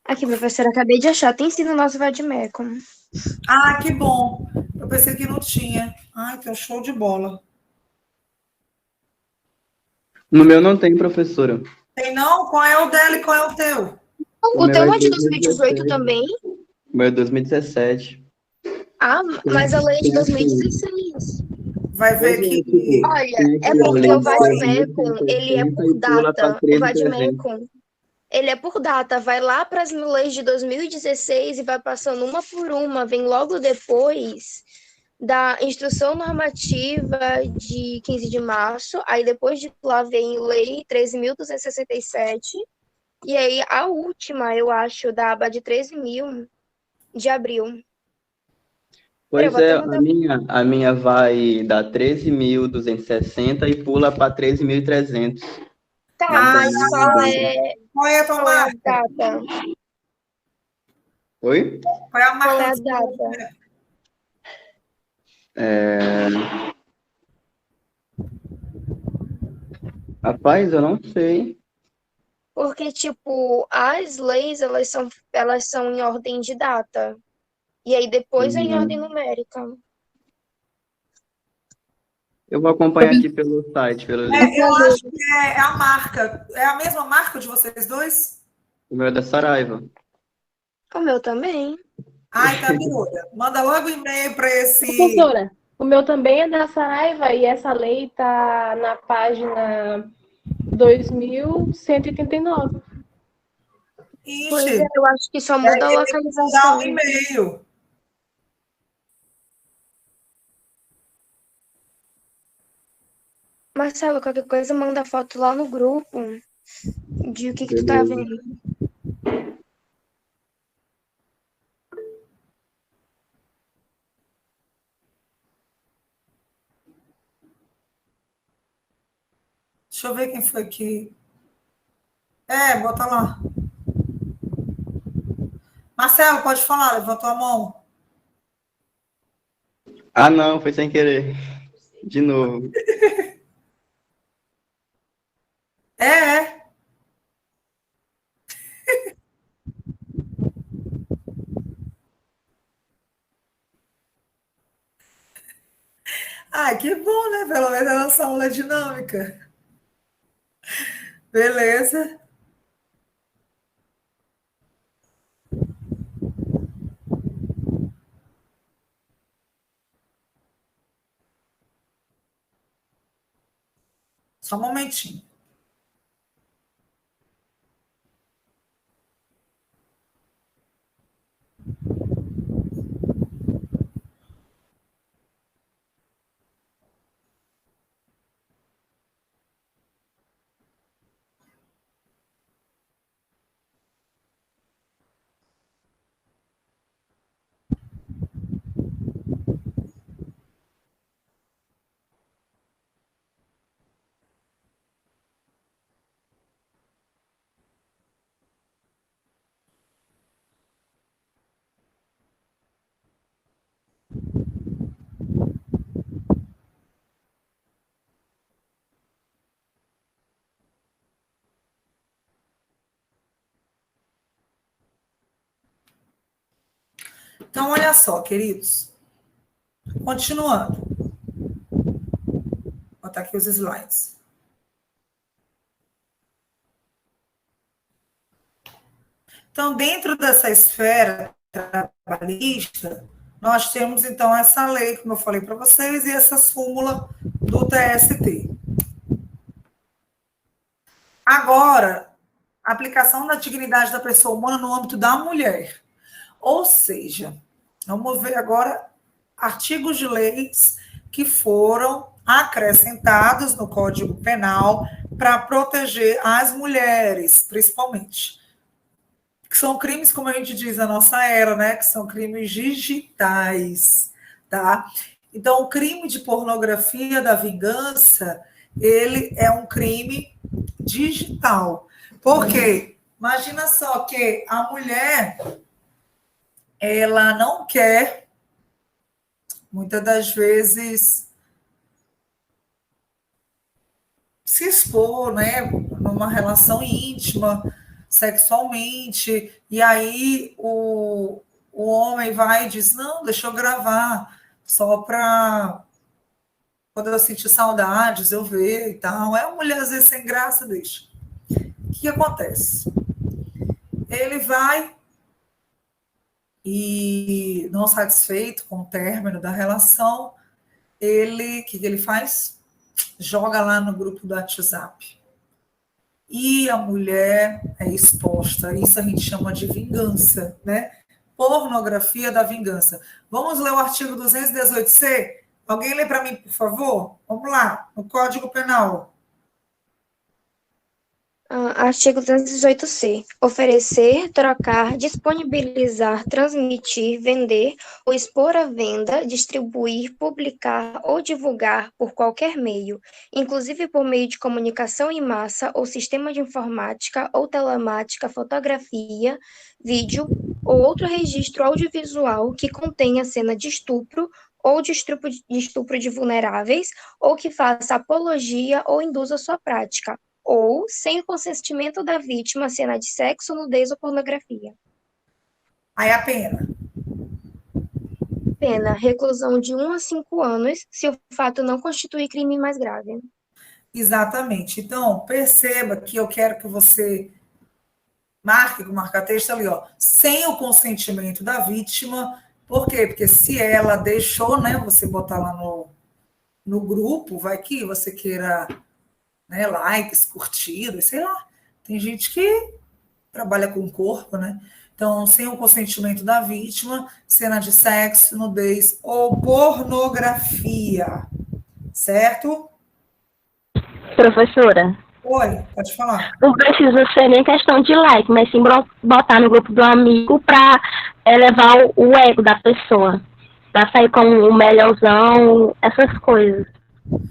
aqui, professora, acabei de achar, tem sim no nosso Vadimeco. Ah, que bom. Eu pensei que não tinha. Ai, que show de bola. No meu não tem, professora. Tem não? Qual é o dela e qual é o teu? O meu teu é não é de 2018 2017. também? O meu é 2017. Ah, mas a lei é de 2016. Vai ver que... Olha, Tem é aqui a porque lei o de Vademecum, ele é 4.160 por e pula para data. O 13.300. Vademecum, ele é por data. Vai lá para as leis de 2016 e vai passando uma por uma. Vem logo depois da instrução normativa de 15 de março. Aí depois de lá vem lei 13.267. E aí a última, eu acho, da aba de 13.000 de abril. Eu Pois vou até é, mandar. a minha vai dar 13.260 e pula para 13.300. Tá, Não mas tem qual data. Qual é a tua é a marca? data? Oi? Qual é a Qual é marca a do seu data? documento? Rapaz, eu não sei. Porque, tipo, as leis, elas são em ordem de data. E aí depois é em ordem numérica. Eu vou acompanhar aqui pelo site, pelo link. Eu acho que é a marca. É a mesma marca de vocês dois? O meu é da Saraiva. O meu também. Ai, tá, miúda. Manda logo um e-mail para esse... Professora, o meu também é da Saraiva e essa lei está na página 2189. Pois Ixi, é, eu acho que só muda a ele tem que mandar localização. um e-mail. Marcelo, qualquer coisa, manda foto lá no grupo de o que tu tá Beleza. vendo. Deixa eu ver quem foi que... bota lá. Marcelo, pode falar, levantou a mão. Ah, não, foi sem querer. De novo. É. Ah, que bom, né? Pelo menos a nossa aula é dinâmica. Beleza? Só um momentinho. Então, olha só, queridos. Continuando. Vou botar aqui os slides. Então, dentro dessa esfera trabalhista, nós temos, então, essa lei, como eu falei para vocês, e essa súmula do TST. Agora, a aplicação da dignidade da pessoa humana no âmbito da mulher. Ou seja, vamos ver agora artigos de leis que foram acrescentados no Código Penal para proteger as mulheres, principalmente. Que são crimes, como a gente diz na nossa era, né? Que são crimes digitais, tá? Então, o crime de pornografia da vingança, ele é um crime digital. Por quê? Imagina só que a mulher, ela não quer, muitas das vezes, se expor, né, numa relação íntima, sexualmente, e aí o homem vai e diz, não, deixa eu gravar, só para quando eu sentir saudades, eu ver e tal. É a mulher, às vezes, sem graça, deixa. O que acontece? Ele vai e, não satisfeito com o término da relação, o que ele faz? Joga lá no grupo do WhatsApp. E a mulher é exposta. Isso a gente chama de vingança, né? Pornografia da vingança. Vamos ler o artigo 218C? Alguém lê para mim, por favor? Vamos lá, no Código Penal. Artigo 218-C. Oferecer, trocar, disponibilizar, transmitir, vender ou expor à venda, distribuir, publicar ou divulgar por qualquer meio, inclusive por meio de comunicação em massa ou sistema de informática ou telemática, fotografia, vídeo ou outro registro audiovisual que contenha cena de estupro ou de estupro de vulneráveis ou que faça apologia ou induza sua prática, ou, sem o consentimento da vítima, cena de sexo, nudez ou pornografia. Aí a pena. Pena, reclusão de 1 a 5 anos, se o fato não constituir crime mais grave. Exatamente. Então, perceba que eu quero que você marque com marca-texto ali, ó, sem o consentimento da vítima. Por quê? Porque se ela deixou, né, você botar lá no grupo, vai que você queira, né, likes, curtidas, sei lá. Tem gente que trabalha com o corpo, né? Então, sem o consentimento da vítima, cena de sexo, nudez ou pornografia, certo? Professora, Oi, pode falar. não precisa ser nem questão de like, mas sim botar no grupo do amigo para elevar o ego da pessoa, para sair com o melhorzão, essas coisas.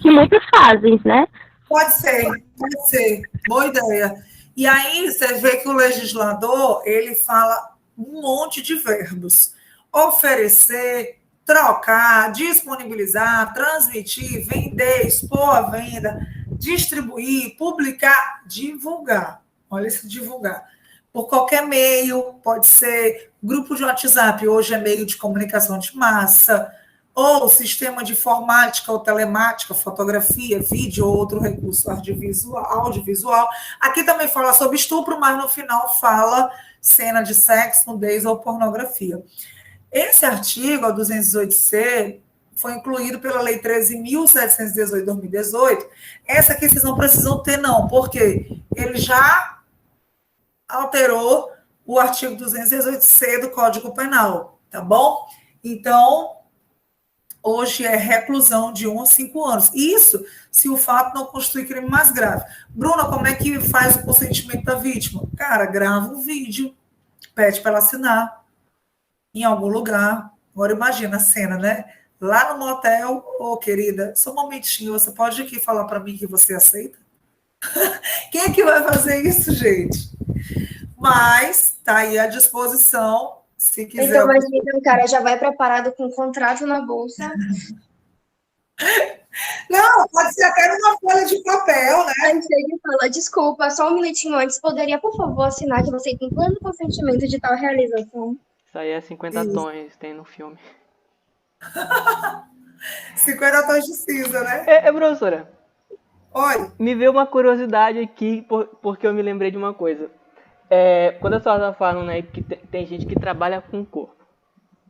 Que muitos fazem, né? Pode ser. Boa ideia. E aí você vê que o legislador, ele fala um monte de verbos. Oferecer, trocar, disponibilizar, transmitir, vender, expor à venda, distribuir, publicar, divulgar. Olha esse divulgar. Por qualquer meio, pode ser grupo de WhatsApp, hoje é meio de comunicação de massa, ou sistema de informática ou telemática, fotografia, vídeo ou outro recurso audiovisual. Aqui também fala sobre estupro, mas no final fala cena de sexo, nudez ou pornografia. Esse artigo, o 218C, foi incluído pela Lei 13.718 de 2018. Essa aqui vocês não precisam ter, não, porque ele já alterou o artigo 218C do Código Penal, tá bom? Então, hoje é reclusão de 1 a 5 anos. Isso se o fato não constitui crime mais grave. Bruna, como é que faz o consentimento da vítima? Cara, grava um vídeo, pede para ela assinar em algum lugar. Agora imagina a cena, né? Lá no motel, querida, só um momentinho, você pode aqui falar para mim que você aceita? Quem é que vai fazer isso, gente? Mas tá aí à disposição, se quiser. Então, imagina, o cara já vai preparado com um contrato na bolsa. Não, pode ser até numa folha de papel, né? Aí ele fala, desculpa, só um minutinho antes, poderia, por favor, assinar que você tem pleno consentimento de tal realização? Isso aí é 50 tons, tem no filme. 50 tons de cinza, né? Professora. Oi. Me veio uma curiosidade aqui, porque eu me lembrei de uma coisa. Quando a senhora está falando, né, que tem gente que trabalha com o corpo,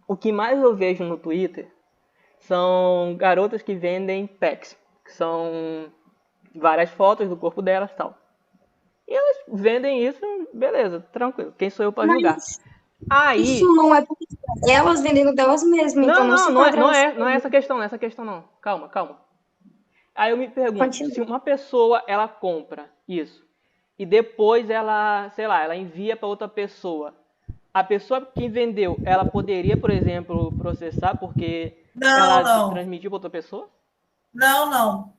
o que mais eu vejo no Twitter são garotas que vendem packs, que são várias fotos do corpo delas e tal. E elas vendem isso, beleza, tranquilo. Quem sou eu para julgar? Aí, isso não é porque elas vendendo delas mesmas. Não é essa questão, não. Calma. Aí eu me pergunto, se uma pessoa, ela compra isso, e depois ela, sei lá, ela envia para outra pessoa, a pessoa que vendeu, ela poderia, por exemplo, processar porque ela transmitiu para outra pessoa? Não.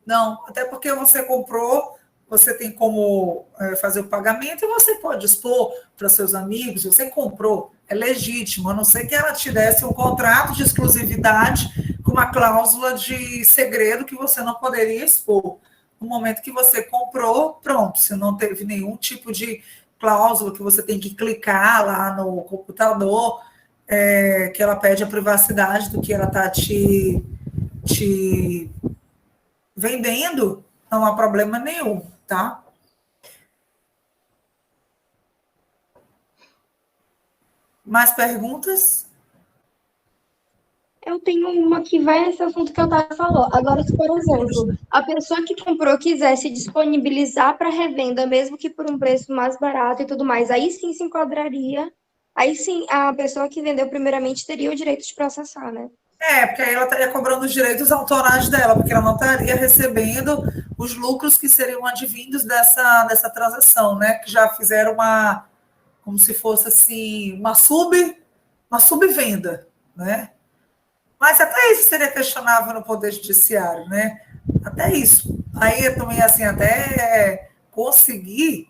Até porque você comprou, você tem como fazer o pagamento e você pode expor para seus amigos. Você comprou, é legítimo, a não ser que ela te desse um contrato de exclusividade com uma cláusula de segredo que você não poderia expor. No momento que você comprou, pronto, você não teve nenhum tipo de cláusula que você tem que clicar lá no computador, que ela pede a privacidade do que ela está te vendendo, não há problema nenhum, tá? Mais perguntas? Eu tenho uma que vai nesse assunto que eu estava falando. Agora, se, por exemplo, a pessoa que comprou quisesse disponibilizar para revenda, mesmo que por um preço mais barato e tudo mais, aí sim se enquadraria. Aí sim, a pessoa que vendeu primeiramente teria o direito de processar, né? Porque aí ela estaria cobrando os direitos autorais dela, porque ela não estaria recebendo os lucros que seriam advindos dessa transação, né? Que já fizeram como se fosse assim, uma subvenda, né? Mas até isso seria questionável no Poder Judiciário, né? Até isso. Aí também, assim, até conseguir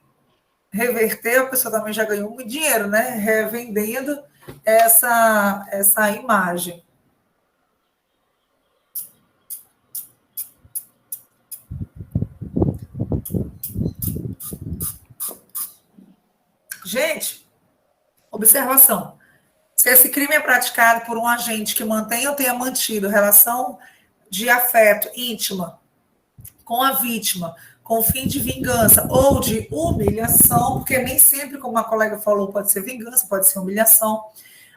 reverter, a pessoa também já ganhou muito dinheiro, né? Revendendo essa imagem. Gente, observação. Se esse crime é praticado por um agente que mantém ou tenha mantido relação de afeto íntima com a vítima, com fim de vingança ou de humilhação, porque nem sempre, como a colega falou, pode ser vingança, pode ser humilhação,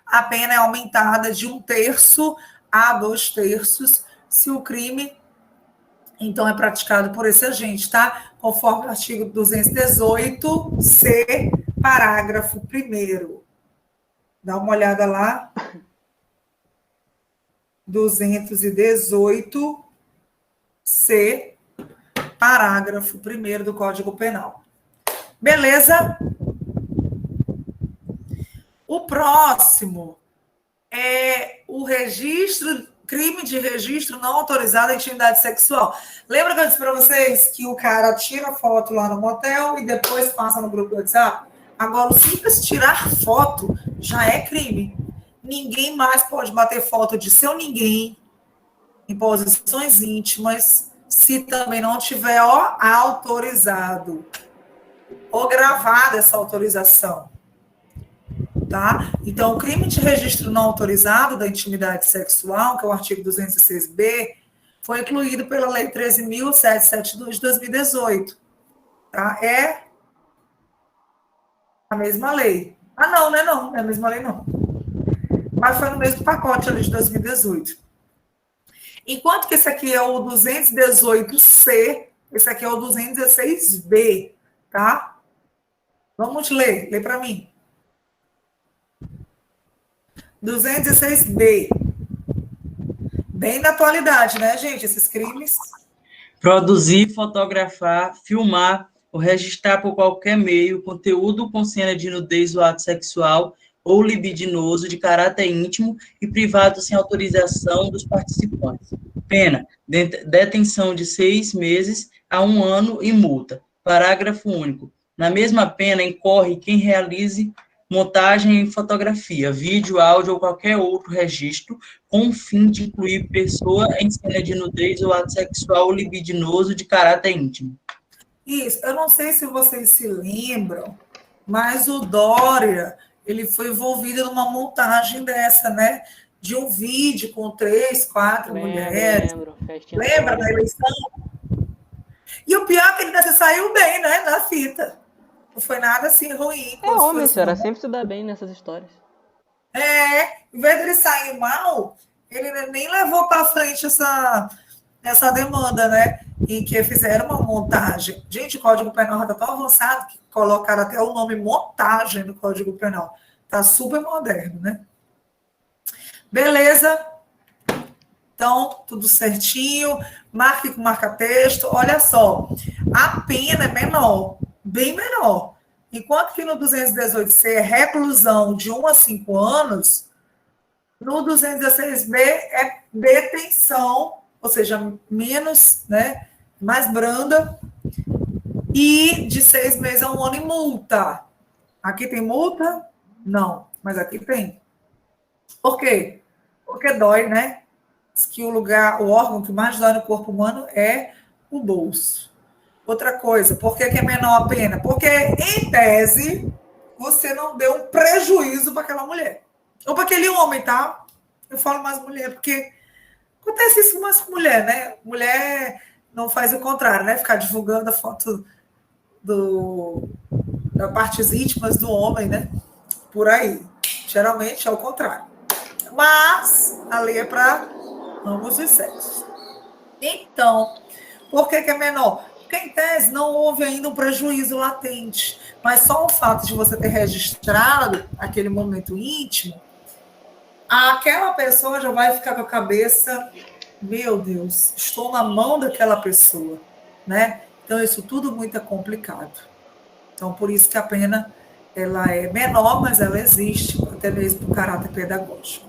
a pena é aumentada de 1/3 a 2/3 se o crime, então, é praticado por esse agente, tá? Conforme o artigo 218C, parágrafo 1º. Dá uma olhada lá. 218C, parágrafo 1º do Código Penal. Beleza? O próximo é o crime de registro não autorizado à intimidade sexual. Lembra que eu disse para vocês que o cara tira foto lá no motel e depois passa no grupo do WhatsApp? Agora, o simples tirar foto já é crime. Ninguém mais pode bater foto de seu ninguém em posições íntimas se também não tiver autorizado ou gravada essa autorização. tá? Então, o crime de registro não autorizado da intimidade sexual, que é o artigo 206b, foi incluído pela Lei 13.772 de 2018, tá? É a mesma lei. Ah, não, não é não, não é a mesma lei, não. Mas foi no mesmo pacote ali de 2018. Enquanto que esse aqui é o 218C, esse aqui é o 216B, tá? Vamos ler, lê para mim. 216B. Bem da atualidade, né, gente, esses crimes. Produzir, fotografar, filmar ou registrar por qualquer meio conteúdo com cena de nudez ou ato sexual ou libidinoso de caráter íntimo e privado sem autorização dos participantes. Pena, detenção de 6 meses a 1 ano e multa. Parágrafo único. Na mesma pena, incorre quem realize montagem em fotografia, vídeo, áudio ou qualquer outro registro com o fim de incluir pessoa em cena de nudez ou ato sexual ou libidinoso de caráter íntimo. Isso, eu não sei se vocês se lembram, mas o Dória, ele foi envolvido numa montagem dessa, né? De um vídeo com 3, 4 mulheres. Lembra da eleição? E o pior é que ele ainda se saiu bem, né? Na fita. Não foi nada assim ruim. É homem, senhora, sempre se dá bem nessas histórias. Em vez dele sair mal, ele nem levou para frente essa demanda, né? Em que fizeram uma montagem. Gente, o Código Penal está tão avançado que colocaram até o nome montagem no Código Penal. Está super moderno, né? Beleza? Então, tudo certinho. Marque com marca-texto. Olha só, a pena é menor, bem menor. Enquanto que no 218C é reclusão de 1 a 5 anos, no 216B é detenção, ou seja, menos, né, mais branda, e de 6 meses a 1 ano e multa. Aqui tem multa? Não, mas aqui tem. Por quê? Porque dói, né? Diz que o órgão que mais dói no corpo humano é o bolso. Outra coisa, por que é menor a pena? Porque, em tese, você não deu um prejuízo para aquela mulher. Ou para aquele homem, tá? Eu falo mais mulher, porque acontece isso mais com mulher, né? Mulher não faz o contrário, né? Ficar divulgando a foto das partes íntimas do homem, né? Por aí. Geralmente é o contrário. Mas a lei é para ambos os sexos. Então, por que é menor? Porque, em tese, não houve ainda um prejuízo latente. Mas só o fato de você ter registrado aquele momento íntimo, aquela pessoa já vai ficar com a cabeça, meu Deus, estou na mão daquela pessoa, né? Então, isso tudo muito complicado. Então, por isso que a pena ela é menor, mas ela existe, até mesmo por caráter pedagógico.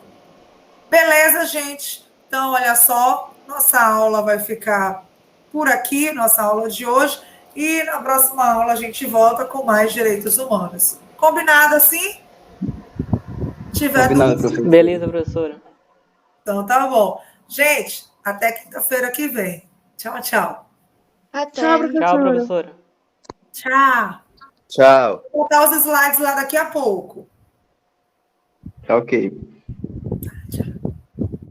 Beleza, gente? Então, olha só, nossa aula vai ficar por aqui, nossa aula de hoje, e na próxima aula a gente volta com mais direitos humanos. Combinado assim? Combinado, professor. Beleza, professora. Então tá bom. Gente, até quinta-feira que vem. Tchau, tchau. Até. Tchau, professora. Tchau. Tchau. Vou botar os slides lá daqui a pouco. Ok.